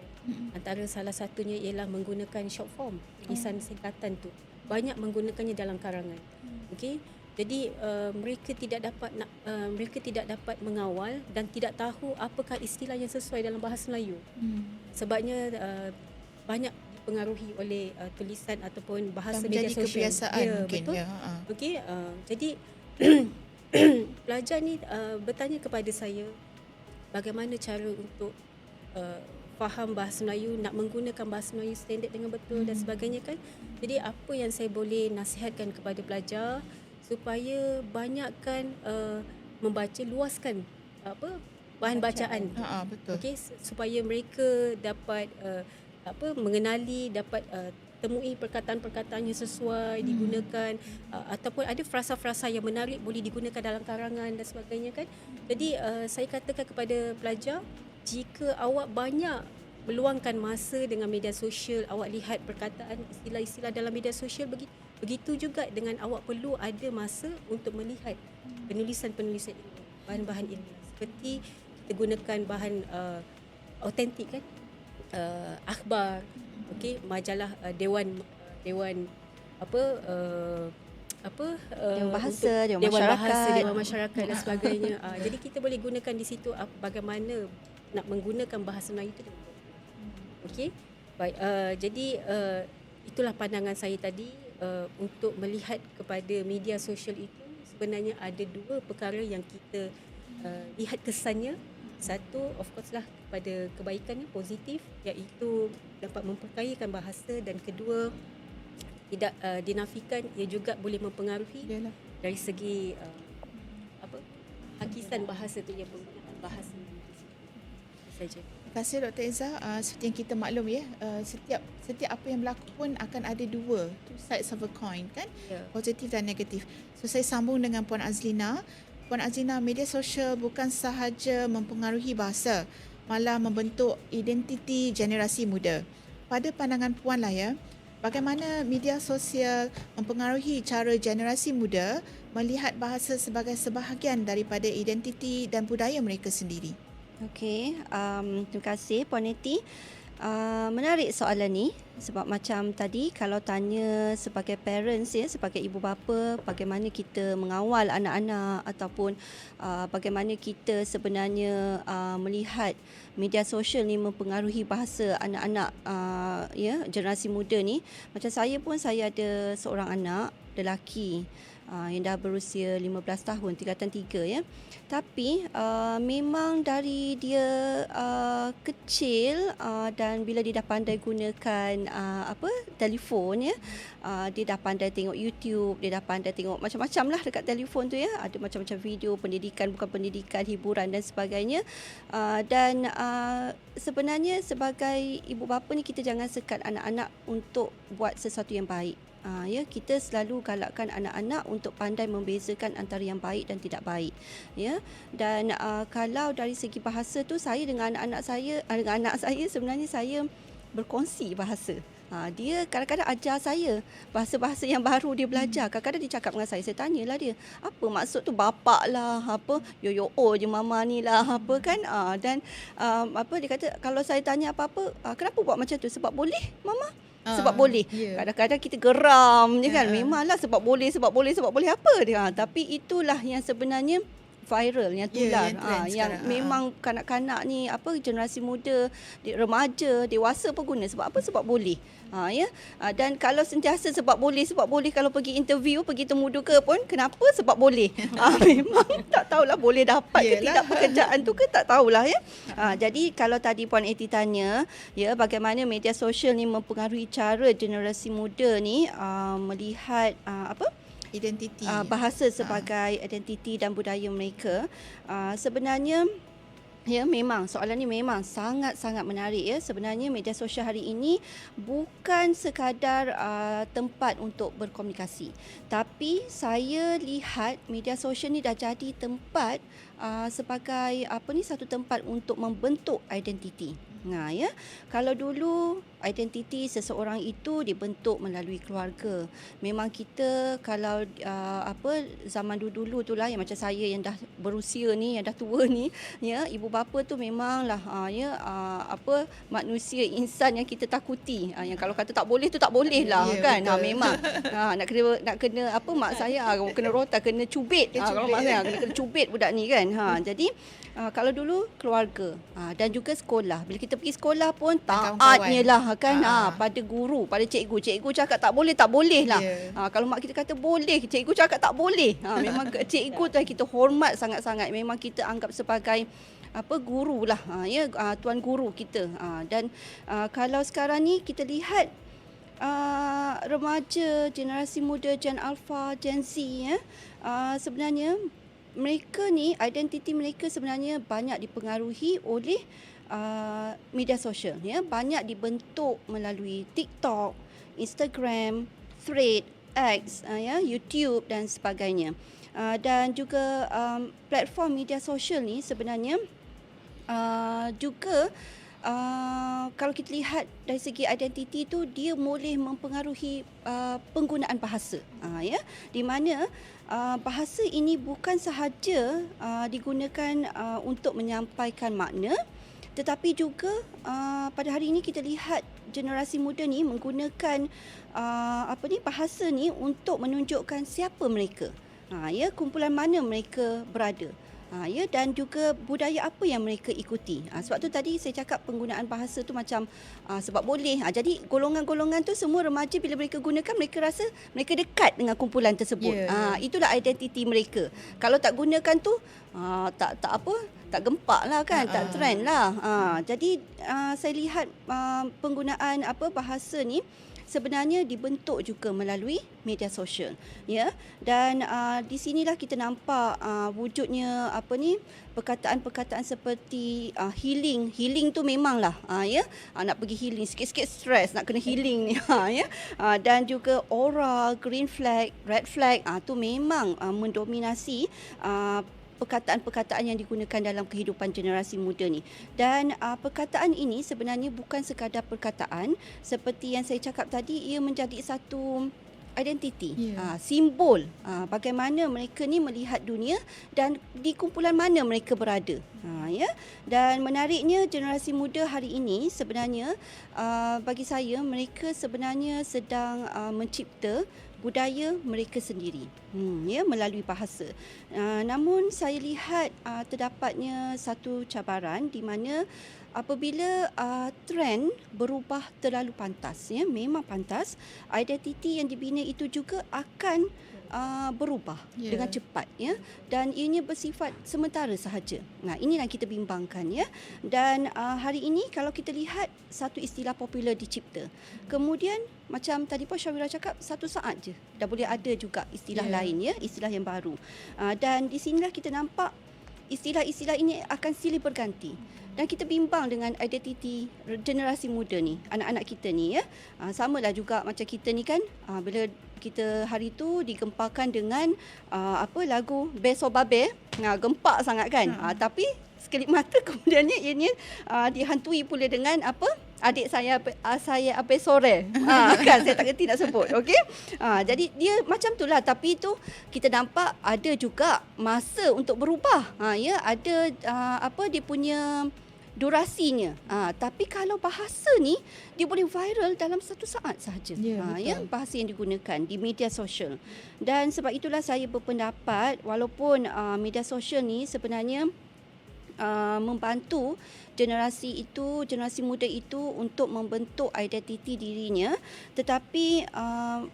Antara salah satunya ialah menggunakan short form, tulisan singkatan tu. Banyak menggunakannya dalam karangan. Okey. Jadi mereka tidak dapat mengawal dan tidak tahu apakah istilah yang sesuai dalam bahasa Melayu. Sebabnya banyak dipengaruhi oleh tulisan ataupun bahasa media sosial. Kebiasaan mungkin. Betul. Ya, Okey, jadi pelajar ni bertanya kepada saya bagaimana cara untuk faham bahasa Melayu, nak menggunakan bahasa Melayu standard dengan betul dan sebagainya kan. Jadi apa yang saya boleh nasihatkan kepada pelajar supaya banyakkan membaca, luaskan bahan bacaan. Betul. Okey, supaya mereka dapat mengenali, dapat temui perkataan-perkataan yang sesuai digunakan, ataupun ada frasa-frasa yang menarik boleh digunakan dalam karangan dan sebagainya kan. Jadi saya katakan kepada pelajar, jika awak banyak meluangkan masa dengan media sosial, awak lihat perkataan istilah-istilah dalam media sosial, begitu juga dengan awak perlu ada masa untuk melihat penulisan-penulisan ilmiah, bahan-bahan ilmiah. Seperti kita gunakan bahan autentik kan, akhbar, okey, majalah dewan bahasa, dewan masyarakat dan sebagainya. Jadi kita boleh gunakan di situ bagaimana nak menggunakan bahasa Melayu itu. Okey. Baik, jadi itulah pandangan saya tadi untuk melihat kepada media sosial itu. Sebenarnya ada dua perkara yang kita lihat kesannya. Satu, of course lah, kepada kebaikannya positif, iaitu dapat memperkayakan bahasa, dan kedua, tidak dinafikan ia juga boleh mempengaruhi dari segi hakisan bahasa tu, ya, penggunaan bahasa saja. Terima kasih Dr. Eza. Seperti yang kita maklum ya, setiap apa yang berlaku pun akan ada two sides of a coin kan, positif dan negatif. So saya sambung dengan Puan Azlina. Puan Azlina, media sosial bukan sahaja mempengaruhi bahasa, malah membentuk identiti generasi muda. Pada pandangan Puan lah ya, bagaimana media sosial mempengaruhi cara generasi muda melihat bahasa sebagai sebahagian daripada identiti dan budaya mereka sendiri? Okey, terima kasih Puan Eti. Menarik soalan ni, sebab macam tadi kalau tanya sebagai parents ya, sebagai ibu bapa, bagaimana kita mengawal anak-anak ataupun bagaimana kita sebenarnya melihat media sosial ni mempengaruhi bahasa anak-anak ya, generasi muda ni. Macam saya pun, saya ada seorang anak lelaki. yang dah berusia 15 tahun, tingkatan 3 ya. Tapi memang dari dia kecil dan bila dia dah pandai gunakan telefon ya, dia dah pandai tengok YouTube, dia dah pandai tengok macam-macam lah dekat telefon tu ya. Ada macam-macam video pendidikan, bukan pendidikan, hiburan dan sebagainya. Dan sebenarnya sebagai ibu bapa ni, kita jangan sekat anak-anak untuk buat sesuatu yang baik. Ya, kita selalu galakkan anak-anak untuk pandai membezakan antara yang baik dan tidak baik ya. Dan kalau dari segi bahasa tu, saya dengan anak saya sebenarnya saya berkongsi bahasa. Dia kadang-kadang ajar saya bahasa-bahasa yang baru dia belajar. Kadang-kadang dia cakap dengan saya tanyalah dia, apa maksud tu bapak lah, apa yo je mama ni lah, apa kan. Dan dia kata kalau saya tanya apa-apa, kenapa buat macam tu? Sebab boleh mama. Sebab boleh. Kadang-kadang kita geram je kan. Memanglah sebab boleh apa dia. Tapi itulah yang sebenarnya viral, yang tular, yang memang kanak-kanak ni, generasi muda, remaja, dewasa pun guna. Sebab apa? Sebab boleh. Ya. Dan kalau sentiasa sebab boleh, kalau pergi interview, pergi temu duka pun, kenapa? Sebab boleh. Memang tak tahulah boleh dapat ke tidak pekerjaan tu ke, tak tahulah ya. Jadi kalau tadi Puan Eti tanya ya, bagaimana media sosial ni mempengaruhi cara generasi muda ni melihat Identiti. Bahasa sebagai identiti dan budaya mereka. Sebenarnya ya, memang soalan ni memang sangat-sangat menarik ya. Sebenarnya media sosial hari ini bukan sekadar tempat untuk berkomunikasi, tapi saya lihat media sosial ni dah jadi tempat sebagai satu tempat untuk membentuk identiti. Ya, kalau dulu identiti seseorang itu dibentuk melalui keluarga. Memang kita kalau zaman dulu tu lah, yang macam saya yang dah berusia ni, yang dah tua ni ya, ibu bapa tu memanglah manusia insan yang kita takuti. Yang kalau kata tak boleh tu tak boleh lah kan. Memang nak kena mak saya kena rotan, kena cubit. Kalau mak saya kena cubit budak ni kan. Jadi kalau dulu keluarga dan juga sekolah. Bila kita pergi sekolah pun taatnya lah kan pada guru, pada cikgu. Cikgu cakap tak boleh lah. Kalau mak kita kata boleh, cikgu cakap tak boleh. Memang cikgu tu kita hormat sangat-sangat. Memang kita anggap sebagai guru lah ya, tuan guru kita. Dan kalau sekarang ni kita lihat remaja, generasi muda, Gen Alpha, Gen Z ya, sebenarnya mereka ni, identiti mereka sebenarnya banyak dipengaruhi oleh media sosial ya. Banyak dibentuk melalui TikTok, Instagram, Thread, X, ya, YouTube dan sebagainya. Dan juga platform media sosial ni sebenarnya juga kalau kita lihat dari segi identiti tu, dia boleh mempengaruhi penggunaan bahasa ya, di mana bahasa ini bukan sahaja digunakan untuk menyampaikan makna, tetapi juga pada hari ini kita lihat generasi muda ni menggunakan bahasa ni untuk menunjukkan siapa mereka, ya, kumpulan mana mereka berada. Ya, dan juga budaya apa yang mereka ikuti. Sebab tu tadi saya cakap penggunaan bahasa tu macam sebab boleh. Jadi golongan-golongan tu semua remaja bila mereka gunakan, mereka rasa mereka dekat dengan kumpulan tersebut. Itulah identiti mereka. Kalau tak gunakan tu tak gempak lah kan, tak trend lah. Jadi saya lihat penggunaan bahasa ni sebenarnya dibentuk juga melalui media sosial ya. Dan di sinilah kita nampak wujudnya perkataan-perkataan seperti healing tu memanglah ya, nak pergi healing, sikit-sikit stres nak kena healing ni ya. Dan juga aura, green flag, red flag tu memang mendominasi perkataan-perkataan yang digunakan dalam kehidupan generasi muda ni. Dan perkataan ini sebenarnya bukan sekadar perkataan, seperti yang saya cakap tadi, ia menjadi satu identiti, simbol bagaimana mereka ni melihat dunia dan di kumpulan mana mereka berada. Ya. Dan menariknya generasi muda hari ini sebenarnya bagi saya mereka sebenarnya sedang mencipta budaya mereka sendiri ya, melalui bahasa. Namun saya lihat terdapatnya satu cabaran di mana apabila trend berubah terlalu pantas ya, memang pantas, identiti yang dibina itu juga akan berubah Ya. dengan cepat, ya, dan ianya bersifat sementara sahaja. Nah, inilah kita bimbangkan, ya. Dan hari ini kalau kita lihat satu istilah popular dicipta, kemudian macam tadi pun Syawira cakap, satu saat je dah boleh ada juga istilah Ya. lain, ya, istilah yang baru. Dan di sinilah kita nampak istilah-istilah ini akan silih berganti. Dan kita bimbang dengan identiti generasi muda ni, anak-anak kita ni, ya. Samalah juga macam kita ni kan, bila kita hari tu digempakan dengan lagu Beso Babe, gempak sangat kan. Tapi sekelip mata kemudiannya ianya dihantui pula dengan adik saya Abe Sore. Kan saya tak kerti nak sebut, okey. Jadi dia macam itulah, tapi itu kita nampak ada juga masa untuk berubah. Ya, ada dia punya durasinya. Tapi kalau bahasa ni dia boleh viral dalam satu saat sahaja. Ya, betul. Ya, bahasa yang digunakan di media sosial. Dan sebab itulah saya berpendapat walaupun media sosial ni sebenarnya membantu generasi muda itu untuk membentuk identiti dirinya, tetapi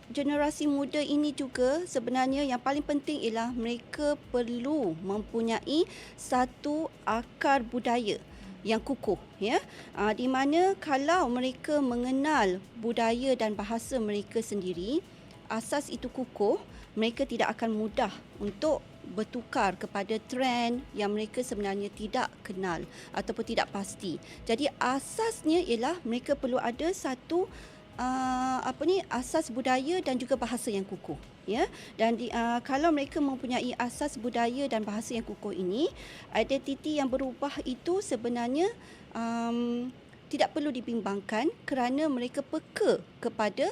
generasi muda ini juga sebenarnya yang paling penting ialah mereka perlu mempunyai satu akar budaya yang kukuh, ya, di mana kalau mereka mengenal budaya dan bahasa mereka sendiri, asas itu kukuh, mereka tidak akan mudah untuk bertukar kepada trend yang mereka sebenarnya tidak kenal ataupun tidak pasti. Jadi asasnya ialah mereka perlu ada satu asas budaya dan juga bahasa yang kukuh, ya. Dan kalau mereka mempunyai asas budaya dan bahasa yang kukuh ini, identiti yang berubah itu sebenarnya tidak perlu dibimbangkan kerana mereka peka kepada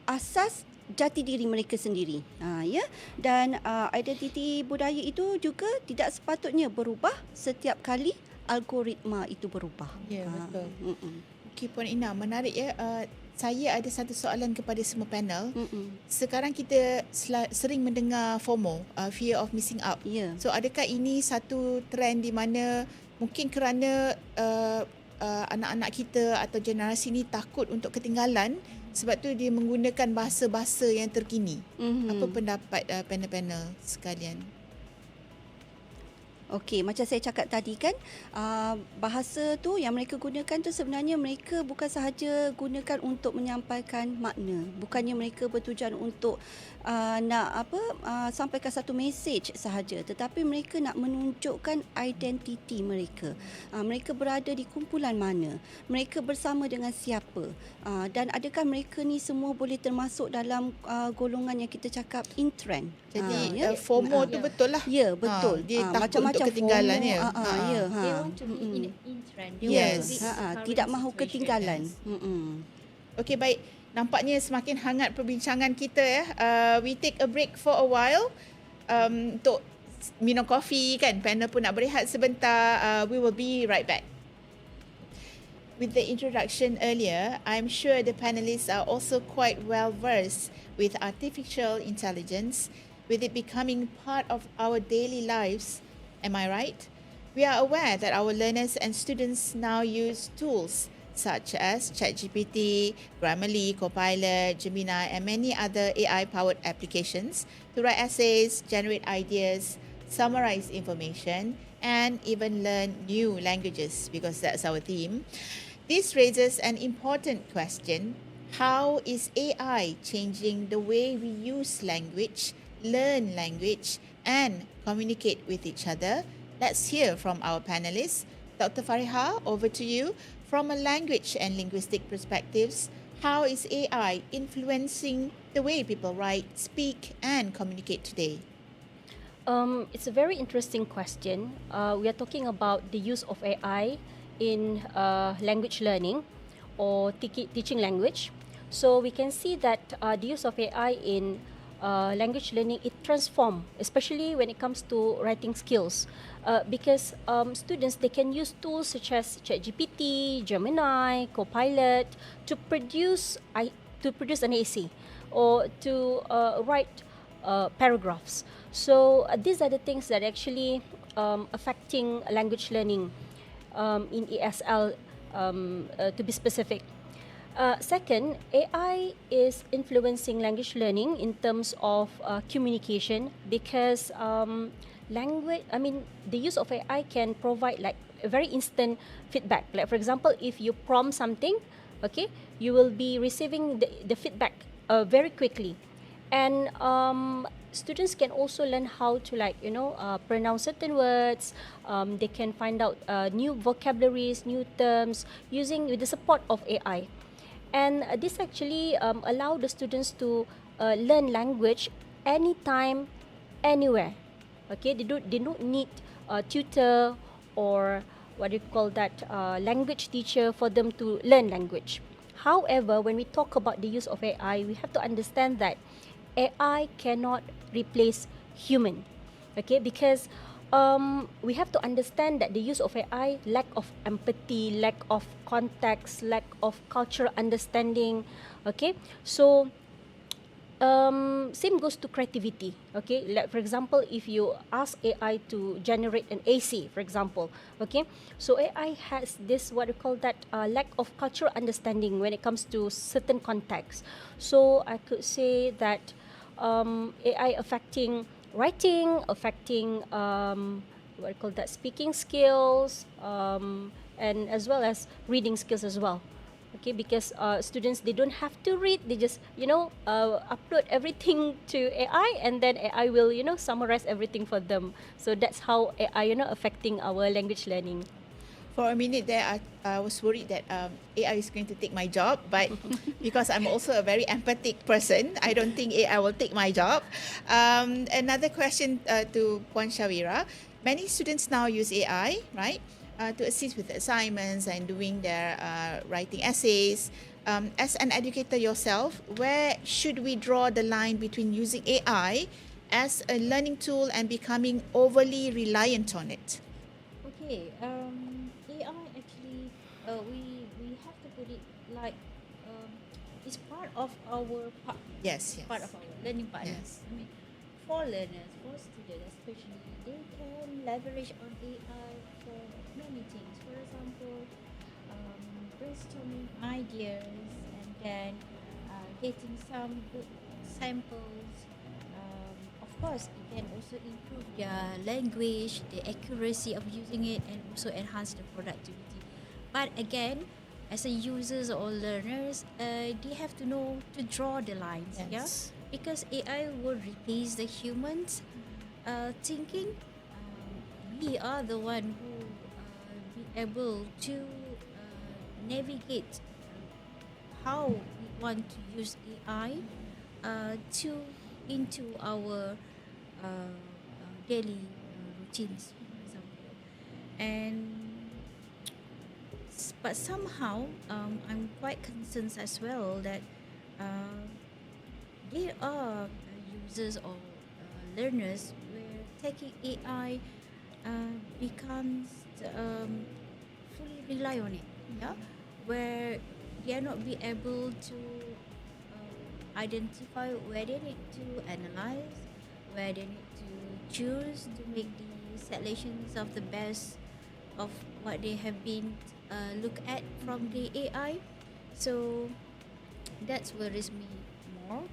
asas jati diri mereka sendiri, ya. Dan identiti budaya itu juga tidak sepatutnya berubah setiap kali algoritma itu berubah. Ya, betul. Mm-mm. Okey, Puan Ina, menarik ya. Saya ada satu soalan kepada semua panel. Sekarang kita sering mendengar FOMO, fear of missing out. Ya. So adakah ini satu trend di mana mungkin kerana anak-anak kita atau generasi ni takut untuk ketinggalan, sebab tu dia menggunakan bahasa-bahasa yang terkini. Apa pendapat panel-panel sekalian? Okey, macam saya cakap tadi kan, bahasa tu yang mereka gunakan tu sebenarnya mereka bukan sahaja gunakan untuk menyampaikan makna. Bukannya mereka bertujuan untuk sampaikan satu mesej sahaja, tetapi mereka nak menunjukkan identiti mereka. Mereka berada di kumpulan mana, mereka bersama dengan siapa, dan adakah mereka ni semua boleh termasuk dalam golongan yang kita cakap in trend. Jadi FOMO tu betul lah. Ya, betul. Dia takut macam-macam untuk ketinggalan FOMO, ya. They want to be in trend. They Yes. want to beat current tidak mahu situation. ketinggalan. Okey, baik. Nampaknya semakin hangat perbincangan kita ya. We take a break for a while untuk minum kopi kan. Panel pun nak berehat sebentar. We will be right back. With the introduction earlier, I'm sure the panelists are also quite well versed with artificial intelligence, with it becoming part of our daily lives. Am I right? We are aware that our learners and students now use tools such as ChatGPT, Grammarly, Copilot, Gemini, and many other AI-powered applications to write essays, generate ideas, summarize information, and even learn new languages, because that's our theme. This raises an important question. How is AI changing the way we use language, learn language, and communicate with each other? Let's hear from our panelists. Dr. Fariha, over to you. From a language and linguistic perspectives, how is AI influencing the way people write, speak, and communicate today? It's a very interesting question. We are talking about the use of AI in language learning or teaching language. So we can see that the use of AI in language learning, it transforms, especially when it comes to writing skills, because students, they can use tools such as ChatGPT, Gemini, Copilot to produce an essay or to write paragraphs. So these are the things that actually affecting language learning in ESL, to be specific. Second, AI is influencing language learning in terms of communication because the use of AI can provide like a very instant feedback. Like for example, if you prompt something, okay, you will be receiving the feedback very quickly. And students can also learn how to pronounce certain words. They can find out new vocabularies, new terms with the support of AI. And this actually allow the students to learn language anytime, anywhere. Okay, they don't need a tutor or what do you call that language teacher for them to learn language. However, when we talk about the use of AI, we have to understand that AI cannot replace human. Okay, because we have to understand that the use of AI, lack of empathy, lack of context, lack of cultural understanding. Okay, so same goes to creativity. Okay, like for example, if you ask AI to generate an AC, for example, okay, so AI has this what we call that lack of cultural understanding when it comes to certain contexts. So I could say that AI affecting writing, affecting what we call that speaking skills, and as well as reading skills as well. Okay, because students, they don't have to read, they just upload everything to AI, and then AI will summarize everything for them. So that's how AI affecting our language learning. For a minute there, I was worried that AI is going to take my job, but because I'm also a very empathic person, I don't think AI will take my job. Another question to Puan Shawira. Many students now use AI, right, to assist with assignments and doing their writing essays. As an educator yourself, where should we draw the line between using AI as a learning tool and becoming overly reliant on it? Okay, AI actually, we have to put it like it's part of our Yes, yes. part of our learning partners. Yes. I mean, for learners, for students especially, they can leverage on AI for many things. For example, brainstorming ideas and then getting some good samples. Of course, it can also improve their language, the accuracy of using it, and also enhance the productivity. But again, as a users or learners, they have to know to draw the lines. Yeah, Yes. because AI will replace the humans thinking. We are the one who be able to navigate how we want to use AI to into our daily routines, for example. And but somehow I'm quite concerned as well that there are users or learners where taking AI becomes fully rely on it, yeah, where they are not be able to identify where they need to analyze, where they need to choose to make the selections of the best of what they have been look at from the AI. So that worries me more.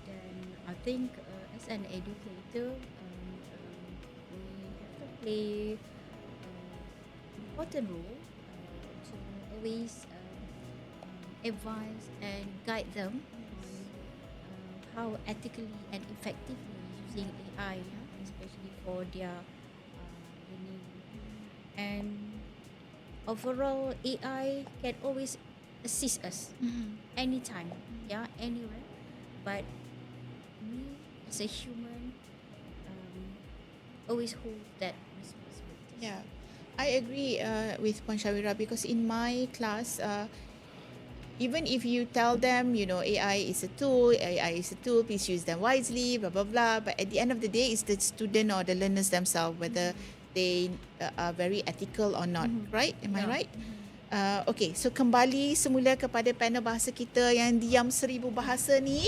Then I think as an educator, we have to play important role to always advise and guide them on how ethically and effectively using AI, yeah, especially for their learning. And overall, AI can always assist us anytime, yeah, anywhere. But we as a human always hold that responsibility. Yeah, I agree with Puan Shawira, because in my class, even if you tell them, AI is a tool, please use them wisely, blah, blah, blah. But at the end of the day, it's the student or the learners themselves, whether they are very ethical or not, right? Am I Yeah. right? Okay, so kembali semula kepada panel bahasa kita yang diam 1000 bahasa ni.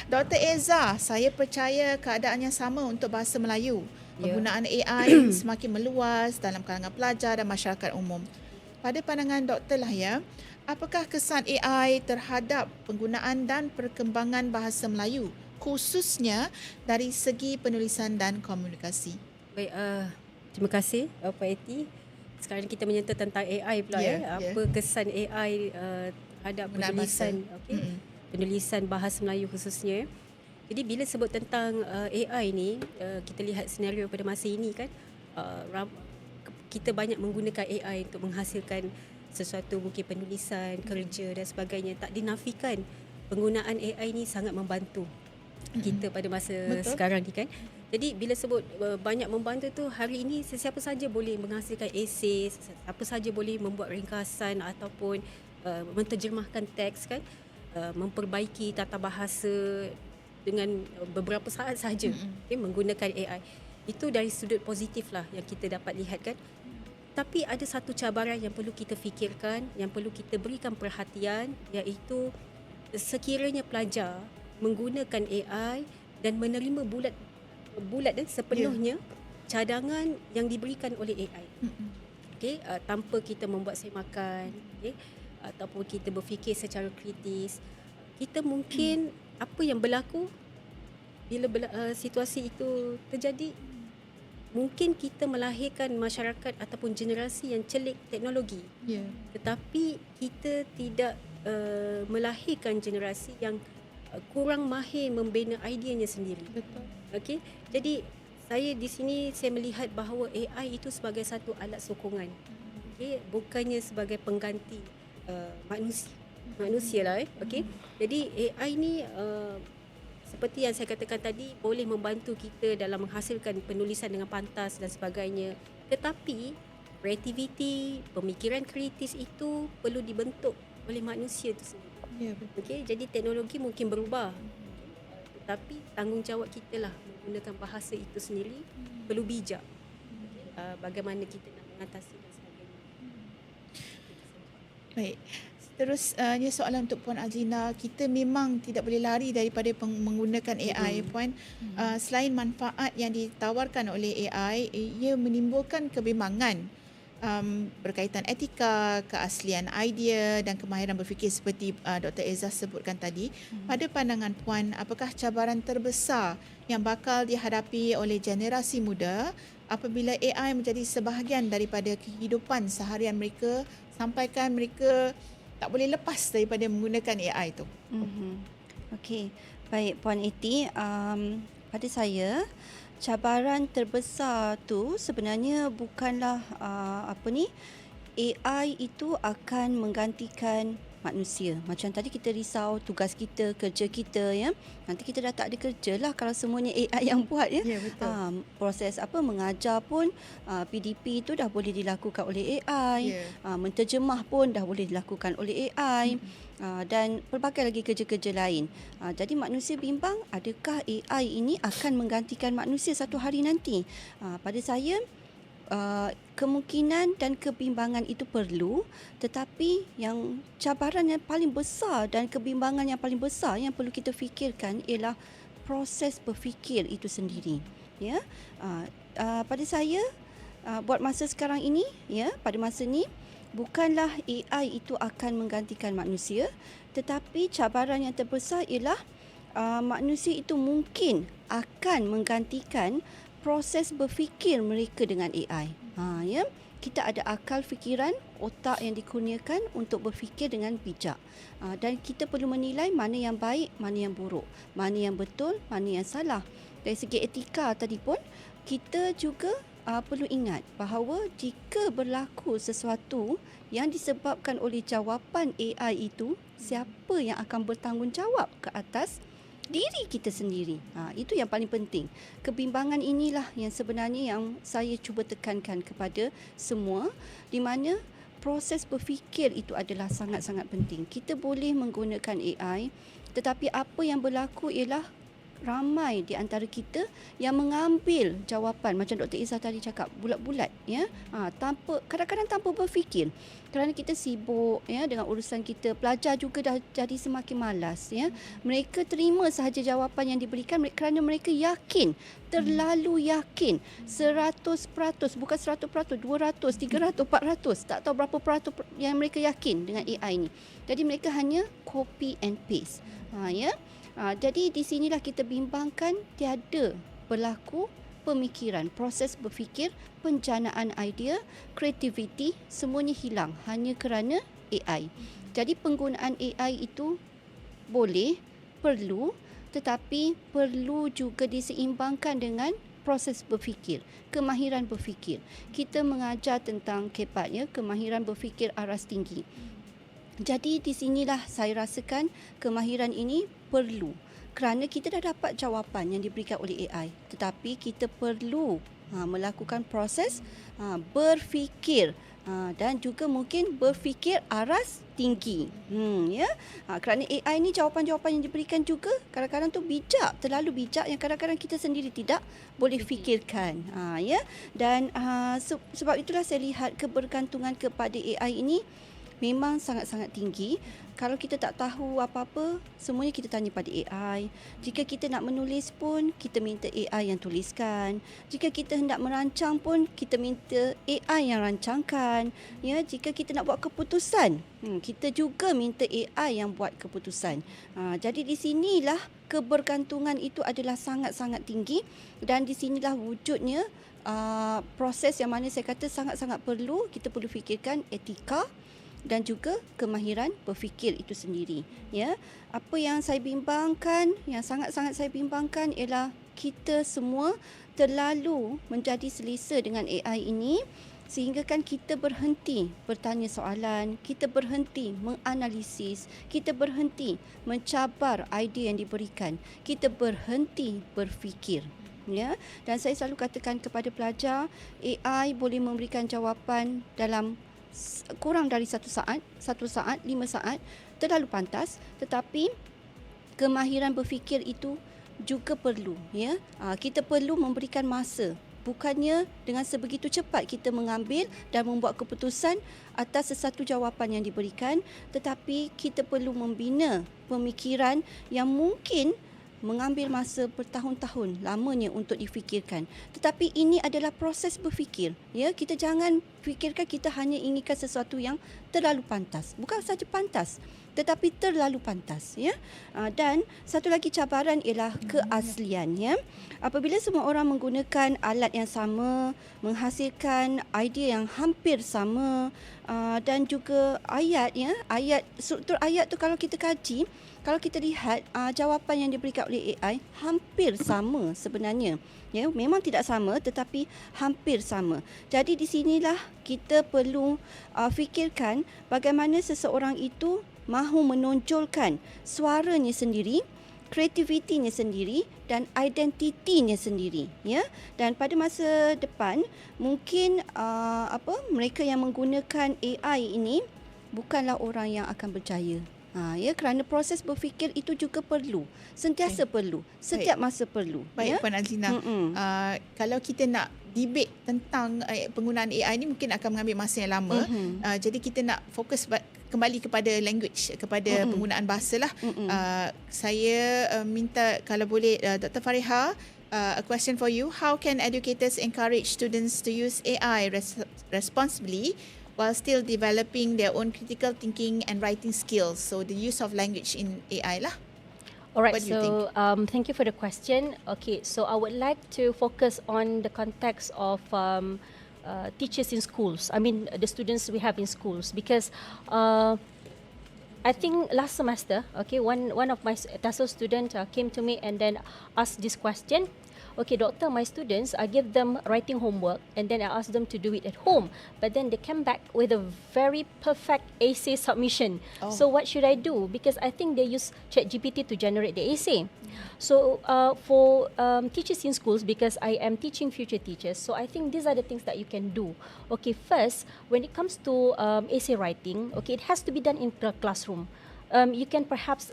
Dr. Eza, saya percaya keadaannya sama untuk bahasa Melayu. Ya. Penggunaan AI semakin meluas dalam kalangan pelajar dan masyarakat umum. pada pandangan doktor lah ya, apakah kesan AI terhadap penggunaan dan perkembangan bahasa Melayu, khususnya dari segi penulisan dan komunikasi? Baik, terima kasih Pak Eti. Sekarang kita menyentuh tentang AI pula Apa kesan AI terhadap penulisan penulisan bahasa Melayu khususnya. Jadi bila sebut tentang AI ni, kita lihat senario pada masa ini kan, kita banyak menggunakan AI untuk menghasilkan sesuatu, mungkin penulisan, kerja dan sebagainya. Tak dinafikan penggunaan AI ni sangat membantu kita pada masa sekarang ni kan. Jadi bila sebut banyak membantu tu, hari ini sesiapa saja boleh menghasilkan esei, siapa saja boleh membuat ringkasan ataupun menterjemahkan teks kan, memperbaiki tata bahasa dengan beberapa saat sahaja menggunakan AI. Itu dari sudut positif lah yang kita dapat lihat kan. Tapi ada satu cabaran yang perlu kita fikirkan, yang perlu kita berikan perhatian, iaitu sekiranya pelajar menggunakan AI dan menerima bulat dan sepenuhnya cadangan yang diberikan oleh AI. Tanpa kita membuat semakan, ataupun kita berfikir secara kritis, kita mungkin apa yang berlaku bila situasi itu terjadi, mungkin kita melahirkan masyarakat ataupun generasi yang celik teknologi. Tetapi kita tidak melahirkan generasi yang kurang mahir membina ideanya sendiri. Betul. Okey. Jadi saya di sini melihat bahawa AI itu sebagai satu alat sokongan. Bukannya sebagai pengganti manusia lah Okey. Jadi AI ni seperti yang saya katakan tadi, boleh membantu kita dalam menghasilkan penulisan dengan pantas dan sebagainya. Tetapi kreativiti, pemikiran kritis itu perlu dibentuk oleh manusia itu sendiri. Jadi teknologi mungkin berubah, tetapi tanggungjawab kita lah menggunakan bahasa itu sendiri perlu bijak. Bagaimana kita nak mengatasi dan sebagainya. Baik. Terus soalan untuk Puan Azlina, kita memang tidak boleh lari daripada menggunakan AI Puan. Selain manfaat yang ditawarkan oleh AI, ia menimbulkan kebimbangan berkaitan etika, keaslian idea dan kemahiran berfikir seperti Dr. Eza sebutkan tadi. Pada pandangan Puan, apakah cabaran terbesar yang bakal dihadapi oleh generasi muda apabila AI menjadi sebahagian daripada kehidupan seharian mereka, sampaikan mereka tak boleh lepas daripada menggunakan AI tu? Okey, baik Puan Eti, pada saya cabaran terbesar tu sebenarnya bukanlah AI itu akan menggantikan manusia. Macam tadi kita risau tugas kita, kerja kita ya. Nanti kita dah tak ada kerja lah kalau semuanya AI yang buat ya. Ya, betul. Proses mengajar pun PDP itu dah boleh dilakukan oleh AI. Menterjemah pun dah boleh dilakukan oleh AI. Dan pelbagai lagi kerja-kerja lain. Jadi manusia bimbang, adakah AI ini akan menggantikan manusia satu hari nanti? Pada saya kemungkinan dan kebimbangan itu perlu, tetapi yang cabaran yang paling besar dan kebimbangan yang paling besar yang perlu kita fikirkan ialah proses berfikir itu sendiri. Ya, pada saya buat masa sekarang ini, ya, pada masa ini bukanlah AI itu akan menggantikan manusia, tetapi cabaran yang terbesar ialah manusia itu mungkin akan menggantikan proses berfikir mereka dengan AI. Ya, kita ada akal fikiran, otak yang dikurniakan untuk berfikir dengan bijak. Dan kita perlu menilai mana yang baik, mana yang buruk, mana yang betul, mana yang salah. Dari segi etika tadi pun, kita juga perlu ingat bahawa jika berlaku sesuatu yang disebabkan oleh jawapan AI itu, siapa yang akan bertanggungjawab ke atas diri kita sendiri. Itu yang paling penting. Kebimbangan inilah yang sebenarnya yang saya cuba tekankan kepada semua, di mana proses berfikir itu adalah sangat-sangat penting. Kita boleh menggunakan AI, tetapi apa yang berlaku ialah ramai di antara kita yang mengambil jawapan macam Dr. Izzah tadi cakap bulat-bulat ya, kadang-kadang tanpa berfikir, kerana kita sibuk ya dengan urusan kita. Pelajar juga dah jadi semakin malas ya. Mereka terima sahaja jawapan yang diberikan kerana mereka yakin, terlalu yakin, 100%, bukan 100%, 200, 300, 400, tak tahu berapa peratus yang mereka yakin dengan AI ni. Jadi mereka hanya copy and paste. Jadi di sinilah kita bimbangkan tiada berlaku pemikiran, proses berfikir, penjanaan idea, kreativiti, semuanya hilang hanya kerana AI. Jadi penggunaan AI itu boleh, perlu, tetapi perlu juga diseimbangkan dengan proses berfikir, kemahiran berfikir. Kita mengajar tentang KEPAD ya, kemahiran berfikir aras tinggi. Jadi di sinilah saya rasakan kemahiran ini perlu, kerana kita dah dapat jawapan yang diberikan oleh AI, tetapi kita perlu melakukan proses berfikir dan juga mungkin berfikir aras tinggi. Kerana AI ni jawapan-jawapan yang diberikan juga kadang-kadang tu bijak, terlalu bijak yang kadang-kadang kita sendiri tidak boleh fikirkan. Dan sebab itulah saya lihat kebergantungan kepada AI ini memang sangat-sangat tinggi. Kalau kita tak tahu apa-apa, semuanya kita tanya pada AI. Jika kita nak menulis pun, kita minta AI yang tuliskan. Jika kita hendak merancang pun, kita minta AI yang rancangkan. Ya, jika kita nak buat keputusan, kita juga minta AI yang buat keputusan. Jadi di sinilah kebergantungan itu adalah sangat-sangat tinggi, dan di sinilah wujudnya proses yang mana saya kata sangat-sangat perlu. Kita perlu fikirkan etika dan juga kemahiran berfikir itu sendiri. Ya, apa yang saya bimbangkan, yang sangat-sangat saya bimbangkan ialah kita semua terlalu menjadi selesa dengan AI ini, sehingga kan kita berhenti bertanya soalan, kita berhenti menganalisis, kita berhenti mencabar idea yang diberikan, kita berhenti berfikir. Ya, dan saya selalu katakan kepada pelajar, AI boleh memberikan jawapan dalam kurang dari 1 saat, 5 saat, terlalu pantas, tetapi kemahiran berfikir itu juga perlu. Ya, kita perlu memberikan masa. Bukannya dengan sebegitu cepat kita mengambil dan membuat keputusan atas sesuatu jawapan yang diberikan, tetapi kita perlu membina pemikiran yang mungkin mengambil masa bertahun-tahun lamanya untuk difikirkan. Tetapi ini adalah proses berfikir. Ya, kita jangan fikirkan kita hanya inginkan sesuatu yang terlalu pantas. Bukan saja pantas, tetapi terlalu pantas. Ya, dan satu lagi cabaran ialah keaslian. Ya, apabila semua orang menggunakan alat yang sama, menghasilkan idea yang hampir sama, dan juga ayat, ya, struktur ayat tu kalau kita kaji, kalau kita lihat jawapan yang diberikan oleh AI hampir sama sebenarnya. Ya, memang tidak sama tetapi hampir sama. Jadi di sinilah kita perlu fikirkan bagaimana seseorang itu mahu menonjolkan suaranya sendiri, kreativitinya sendiri dan identitinya sendiri. Ya, dan pada masa depan mungkin mereka yang menggunakan AI ini bukanlah orang yang akan berjaya. Ya, kerana proses berfikir itu juga perlu, sentiasa perlu, setiap masa perlu. Baik, ya? Puan Azlina. Kalau kita nak debate tentang penggunaan AI ni mungkin akan mengambil masa yang lama. Jadi kita nak fokus kembali kepada language, kepada penggunaan bahasa lah. Saya minta kalau boleh Dr. Fariha, a question for you. How can educators encourage students to use AI responsibly while still developing their own critical thinking and writing skills? So the use of language in AI lah. Alright, What do you so thank you for the question. Okay, so I would like to focus on the context of teachers in schools. I mean, the students we have in schools, because I think last semester, okay, one of my TESOL student came to me and then asked this question. Okay, doctor, my students, I give them writing homework and then I ask them to do it at home. But then they came back with a very perfect essay submission. So what should I do? Because I think they use ChatGPT to generate the essay. So for teachers in schools, because I am teaching future teachers, so I think these are the things that you can do. Okay, first, when it comes to essay writing, okay, it has to be done in the classroom. you can perhaps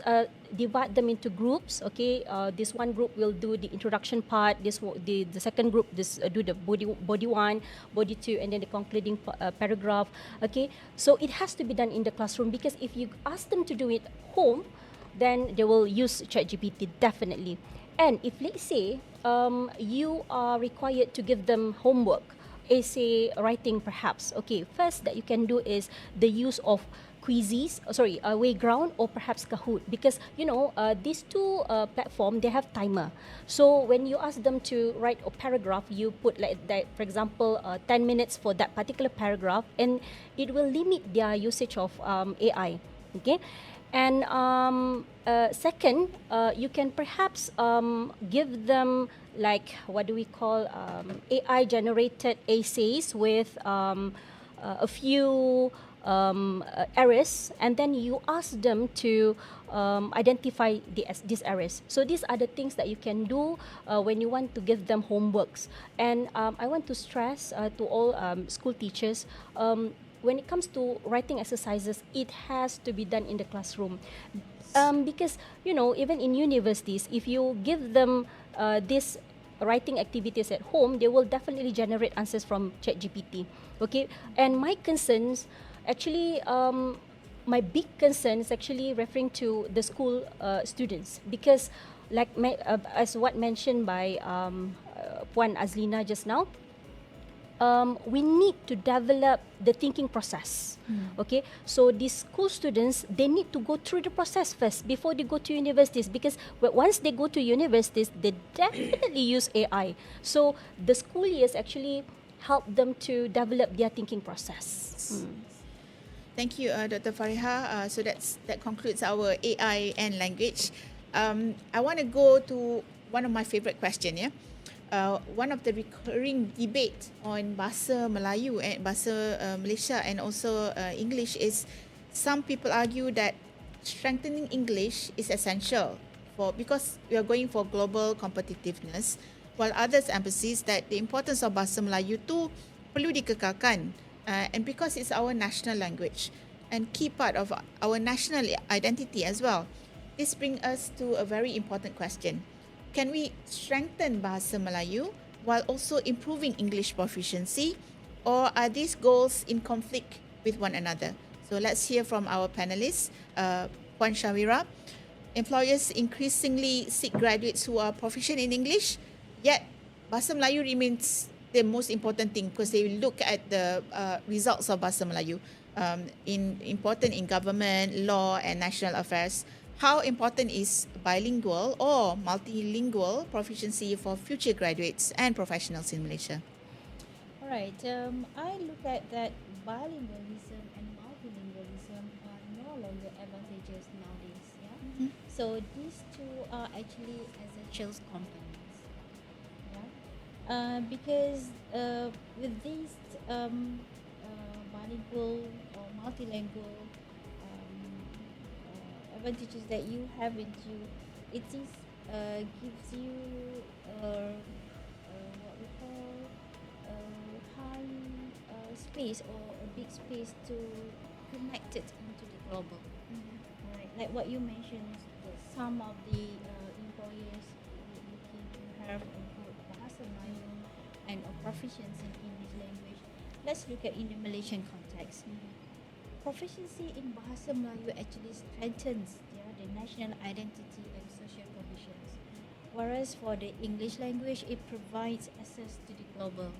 divide them into groups. Okay, this one group will do the introduction part. The second group do the body one, body two, and then the concluding paragraph. Okay, so it has to be done in the classroom, because if you ask them to do it home, then they will use ChatGPT definitely. And if let's say you are required to give them homework, essay writing perhaps, okay, first that you can do is the use of quizzes, Wayground or perhaps Kahoot, because these two platform, they have timer. So when you ask them to write a paragraph, you put like that, for example, 10 minutes for that particular paragraph, and it will limit their usage of AI. Okay. And second, you can perhaps give them like, what do we call, AI generated essays with a few errors, and then you ask them to identify these errors. So these are the things that you can do when you want to give them homeworks. And I want to stress to all school teachers, when it comes to writing exercises, it has to be done in the classroom. Because, even in universities, if you give them these writing activities at home, they will definitely generate answers from ChatGPT. Okay, and my concerns, actually, my big concern is actually referring to the school students, because, like as what mentioned by Puan Azlina just now, we need to develop the thinking process. Okay, so these school students, they need to go through the process first before they go to universities, because once they go to universities, they definitely use AI. So the school years actually help them to develop their thinking process. Thank you, Dr. Fariha. So that concludes our AI and language. I want to go to one of my favorite questions. Yeah, one of the recurring debate on bahasa Melayu and bahasa Malaysia and also English is, some people argue that strengthening English is essential because we are going for global competitiveness, while others emphasize that the importance of bahasa Melayu tu perlu dikekalkan. And because it's our national language and key part of our national identity as well. This brings us to a very important question. Can we strengthen Bahasa Melayu while also improving English proficiency, or are these goals in conflict with one another? So let's hear from our panelists. Puan Shawira, employers increasingly seek graduates who are proficient in English, yet Bahasa Melayu remains the most important thing because they look at the results of Bahasa Melayu, important in government, law and national affairs. How important is bilingual or multilingual proficiency for future graduates and professionals in Malaysia? All right. I look at that bilingualism and multilingualism are no longer advantageous nowadays. Yeah. So these two are actually essential components. Yeah. Because with these bilingual or multilingual advantages that you have into it is gives you what we call high space or a big space to connect it into the global. Right, like what you mentioned, some of the employers looking to have a good bahasa Melayu and a proficiency in English language. Let's look at in the Malaysian context. Proficiency in Bahasa Melayu actually strengthens the national identity and social cohesions, whereas for the English language, it provides access to the global.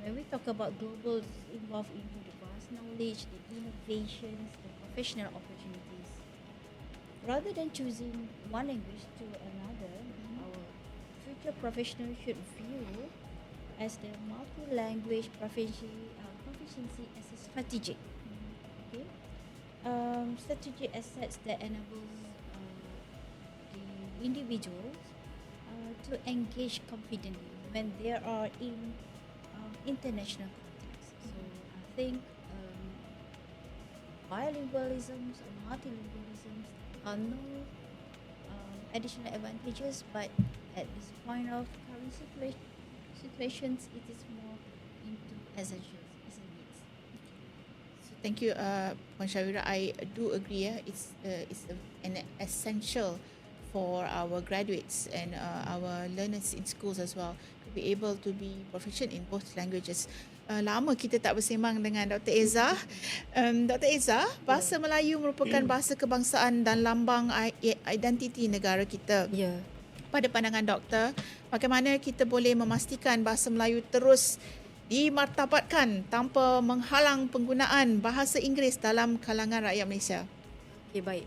When we talk about global, it's involved into the vast knowledge, the innovations, the professional opportunities. Rather than choosing one language to another, our future professionals should view as the multi-language proficiency as a strategic, strategic assets that enables the individuals to engage confidently when they are in international contexts. So I think bilingualisms and multilingualisms are no additional advantages, but at this point of current situations, it is more into essentials. Thank you, Puan Syawira. I do agree. An essential for our graduates and our learners in schools as well to be able to be proficient in both languages. Lama kita tak bersembang dengan Dr. Eza. Dr. Eza, bahasa Melayu merupakan bahasa kebangsaan dan lambang identiti negara kita. Ya. Pada pandangan doktor, bagaimana kita boleh memastikan bahasa Melayu terus dimartabatkan tanpa menghalang penggunaan bahasa Inggeris dalam kalangan rakyat Malaysia? Okey, baik.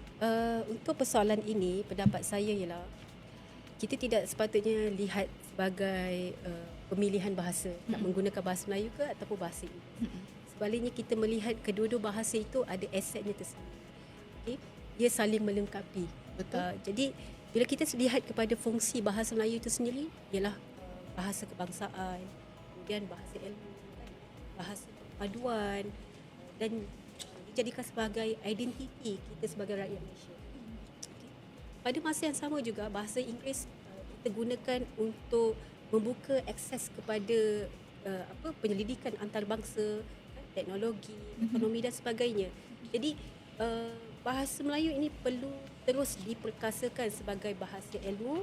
Untuk persoalan ini, pendapat saya ialah kita tidak sepatutnya lihat sebagai pemilihan bahasa, nak menggunakan bahasa Melayu ke ataupun bahasa Inggeris. Sebaliknya kita melihat kedua-dua bahasa itu ada asetnya tersendiri. Okay? Dia saling melengkapi. Betul. Jadi bila kita lihat kepada fungsi bahasa Melayu itu sendiri ialah bahasa kebangsaan, kemudian bahasa ilmu, bahasa perpaduan dan dijadikan sebagai identiti kita sebagai rakyat Malaysia. Okay. Pada masa yang sama juga bahasa Inggeris kita gunakan untuk membuka akses kepada penyelidikan antarabangsa, teknologi, ekonomi dan sebagainya. Jadi bahasa Melayu ini perlu terus diperkasakan sebagai bahasa ilmu,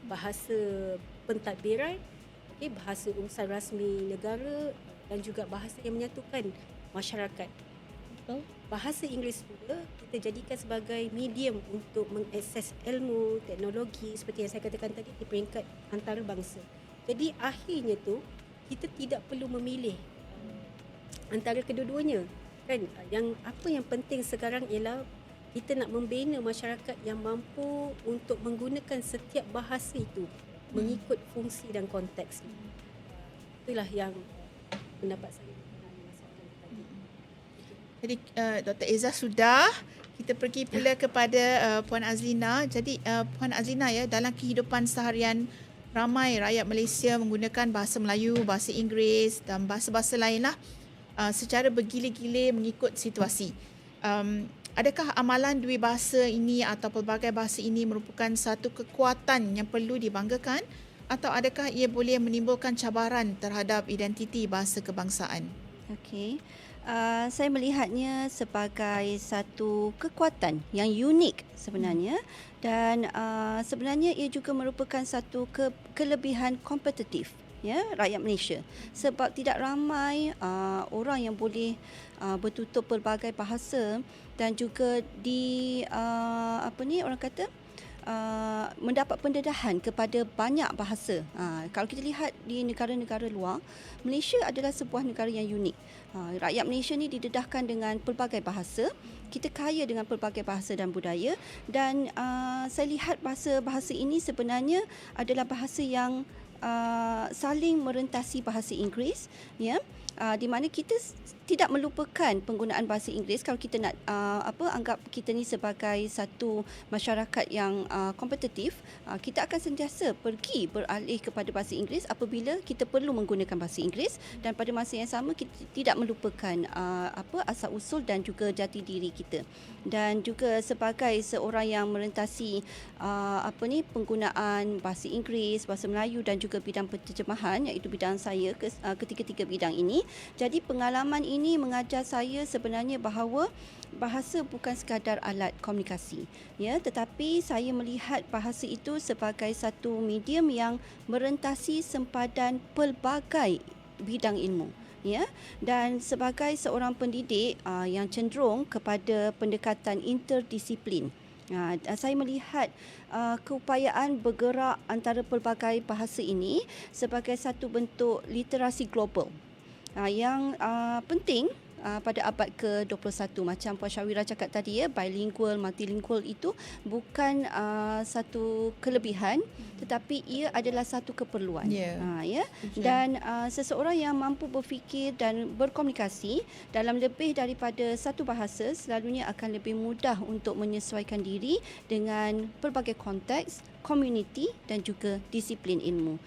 bahasa pentadbiran, okay, bahasa urusan rasmi negara dan juga bahasa yang menyatukan masyarakat. Bahasa Inggeris pula kita jadikan sebagai medium untuk mengakses ilmu, teknologi seperti yang saya katakan tadi di peringkat antarabangsa. Jadi akhirnya tu kita tidak perlu memilih antara kedua-duanya. Kan yang penting sekarang ialah kita nak membina masyarakat yang mampu untuk menggunakan setiap bahasa itu mengikut fungsi dan konteks. Itulah yang pendapat saya. Jadi Dr. Eza sudah, kita pergi pula kepada Puan Azlina. Jadi Puan Azlina, ya, dalam kehidupan seharian ramai rakyat Malaysia menggunakan bahasa Melayu, bahasa Inggeris dan bahasa-bahasa lainlah secara bergilir-gilir mengikut situasi. Adakah amalan dua bahasa ini atau pelbagai bahasa ini merupakan satu kekuatan yang perlu dibanggakan atau adakah ia boleh menimbulkan cabaran terhadap identiti bahasa kebangsaan? Okey. Saya melihatnya sebagai satu kekuatan yang unik sebenarnya dan sebenarnya ia juga merupakan satu kelebihan kompetitif, ya, rakyat Malaysia, sebab tidak ramai orang yang boleh bertutur pelbagai bahasa dan juga mendapat pendedahan kepada banyak bahasa. Kalau kita lihat di negara-negara luar, Malaysia adalah sebuah negara yang unik. Rakyat Malaysia ni didedahkan dengan pelbagai bahasa. Kita kaya dengan pelbagai bahasa dan budaya dan saya lihat bahasa-bahasa ini sebenarnya adalah bahasa yang saling merentasi bahasa Inggeris, ya. Di mana kita tidak melupakan penggunaan bahasa Inggeris kalau kita nak anggap kita ni sebagai satu masyarakat yang kompetitif, kita akan sentiasa pergi beralih kepada bahasa Inggeris apabila kita perlu menggunakan bahasa Inggeris dan pada masa yang sama kita tidak melupakan asal usul dan juga jati diri kita. Dan juga sebagai seorang yang merentasi penggunaan bahasa Inggeris, bahasa Melayu dan juga bidang penterjemahan, iaitu bidang saya ketiga-tiga bidang ini. Jadi pengalaman ini mengajar saya sebenarnya bahawa bahasa bukan sekadar alat komunikasi, ya, tetapi saya melihat bahasa itu sebagai satu medium yang merentasi sempadan pelbagai bidang ilmu, ya, dan sebagai seorang pendidik yang cenderung kepada pendekatan interdisiplin. Saya melihat keupayaan bergerak antara pelbagai bahasa ini sebagai satu bentuk literasi global yang penting pada abad ke-21. Macam Puan Syawira cakap tadi, ya, bilingual, multilingual itu bukan satu kelebihan tetapi ia adalah satu keperluan. Ya. Dan seseorang yang mampu berfikir dan berkomunikasi dalam lebih daripada satu bahasa selalunya akan lebih mudah untuk menyesuaikan diri dengan pelbagai konteks, community dan juga disiplin ilmu.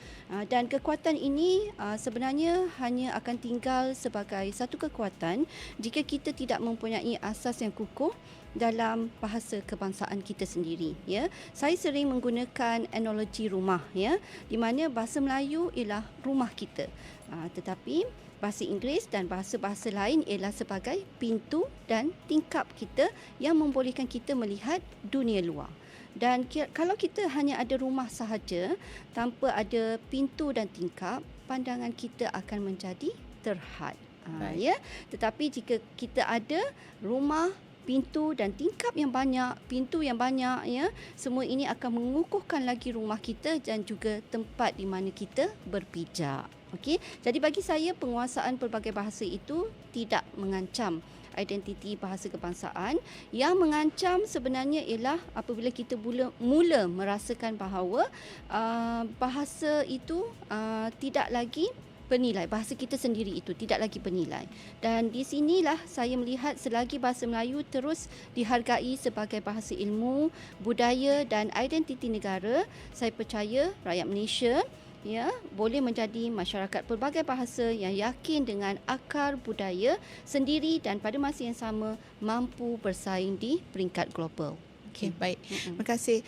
Dan kekuatan ini sebenarnya hanya akan tinggal sebagai satu kekuatan jika kita tidak mempunyai asas yang kukuh dalam bahasa kebangsaan kita sendiri, ya. Saya sering menggunakan analogi rumah, ya, di mana bahasa Melayu ialah rumah kita. Tetapi bahasa Inggeris dan bahasa-bahasa lain ialah sebagai pintu dan tingkap kita yang membolehkan kita melihat dunia luar. Dan kalau kita hanya ada rumah sahaja tanpa ada pintu dan tingkap, pandangan kita akan menjadi terhad. Ya. Tetapi jika kita ada rumah, pintu dan tingkap yang banyak, pintu yang banyak, ya, semua ini akan mengukuhkan lagi rumah kita dan juga tempat di mana kita berpijak. Okey, jadi bagi saya penguasaan pelbagai bahasa itu tidak mengancam identiti bahasa kebangsaan. Yang mengancam sebenarnya ialah apabila kita mula merasakan bahawa bahasa itu tidak lagi bernilai, bahasa kita sendiri itu tidak lagi bernilai. Dan di sinilah saya melihat selagi bahasa Melayu terus dihargai sebagai bahasa ilmu, budaya dan identiti negara, saya percaya rakyat Malaysia, ya, boleh menjadi masyarakat pelbagai bahasa yang yakin dengan akar budaya sendiri dan pada masa yang sama mampu bersaing di peringkat global. Okay, baik. Terima kasih.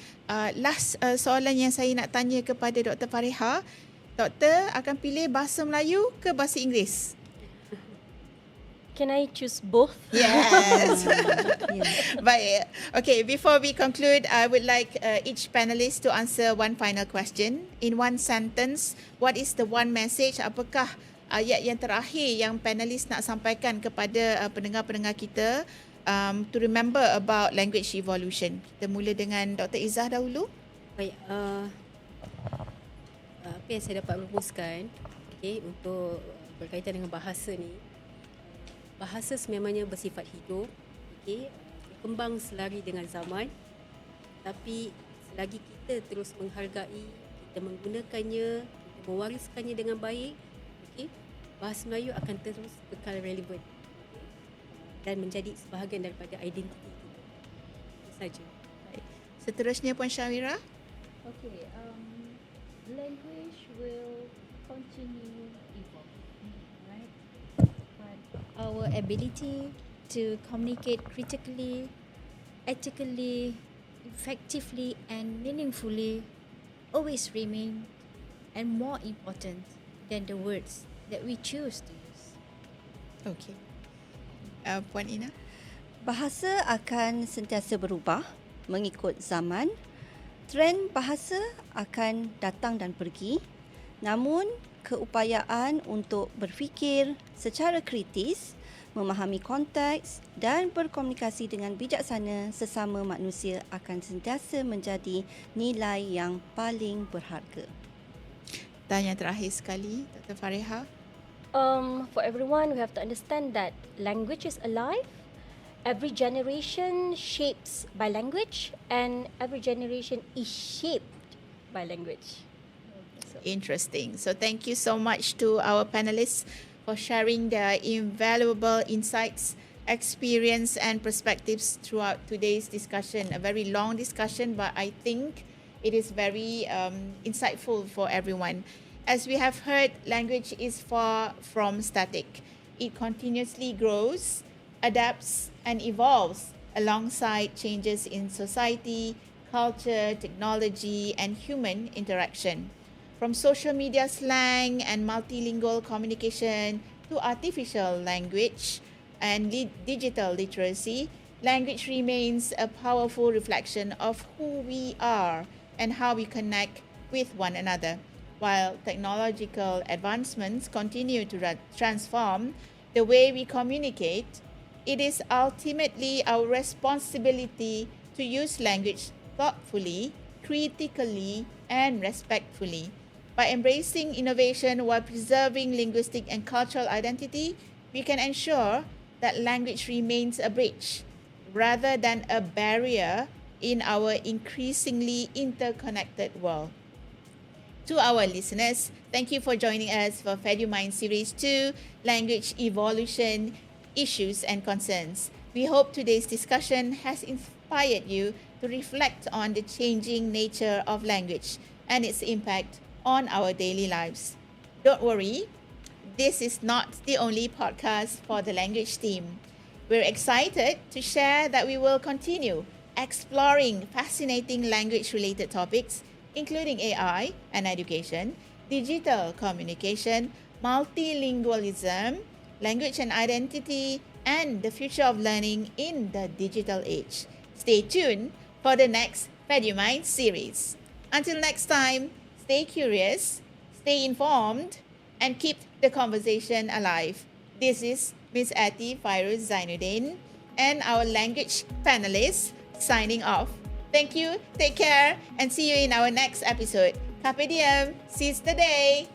Last soalan yang saya nak tanya kepada Dr. Fareha. Doktor akan pilih bahasa Melayu ke bahasa Inggeris? Can I choose both? Yes. Baik. Okay, before we conclude, I would like each panelist to answer one final question. In one sentence, what is the one message? Apakah ayat yang terakhir yang panelist nak sampaikan kepada pendengar-pendengar kita to remember about language evolution? Kita mula dengan Dr. Izzah dahulu. Baik, apa yang saya dapat rumuskan, untuk berkaitan dengan bahasa ni, bahasa sememangnya bersifat hidup, berkembang selari dengan zaman, tapi selagi kita terus menghargai, kita menggunakannya, kita mewariskannya dengan baik, bahasa Melayu akan terus kekal relevan dan menjadi sebahagian daripada identiti kita. Itu saja. Seterusnya Puan Syawira. Okay, language will continue evolving, right? But our ability to communicate critically, ethically, effectively and meaningfully always remain and more important than the words that we choose to use. Okay. Puan Ina. Bahasa akan sentiasa berubah mengikut zaman. Trend bahasa akan datang dan pergi, namun keupayaan untuk berfikir secara kritis, memahami konteks dan berkomunikasi dengan bijaksana sesama manusia akan sentiasa menjadi nilai yang paling berharga. Dan yang terakhir sekali, Dr. Fareha. For everyone, we have to understand that language is alive. Every generation shapes by language and every generation is shaped by language. Interesting. So thank you so much to our panelists for sharing their invaluable insights, experience and perspectives throughout today's discussion. A very long discussion, but I think it is very insightful for everyone. As we have heard, language is far from static. It continuously grows, adapts and evolves alongside changes in society, culture, technology and human interaction. From social media slang and multilingual communication to artificial language and digital literacy, language remains a powerful reflection of who we are and how we connect with one another. While technological advancements continue to transform the way we communicate, it is ultimately our responsibility to use language thoughtfully, critically, and respectfully. By embracing innovation while preserving linguistic and cultural identity, we can ensure that language remains a bridge rather than a barrier in our increasingly interconnected world. To our listeners, thank you for joining us for FeduMind Series 2, Language Evolution, Issues and Concerns. We hope today's discussion has inspired you to reflect on the changing nature of language and its impact on our daily lives. Don't worry, this is not the only podcast for the language team. We're excited to share that we will continue exploring fascinating language-related topics, including AI and education, digital communication, multilingualism, language and identity, and the future of learning in the digital age. Stay tuned for the next FeduMind series. Until next time, stay curious, stay informed, and keep the conversation alive. This is Miss Ati Fairuz Zainuddin and our language panelists signing off. Thank you, take care, and see you in our next episode. Carpe diem, seize the day.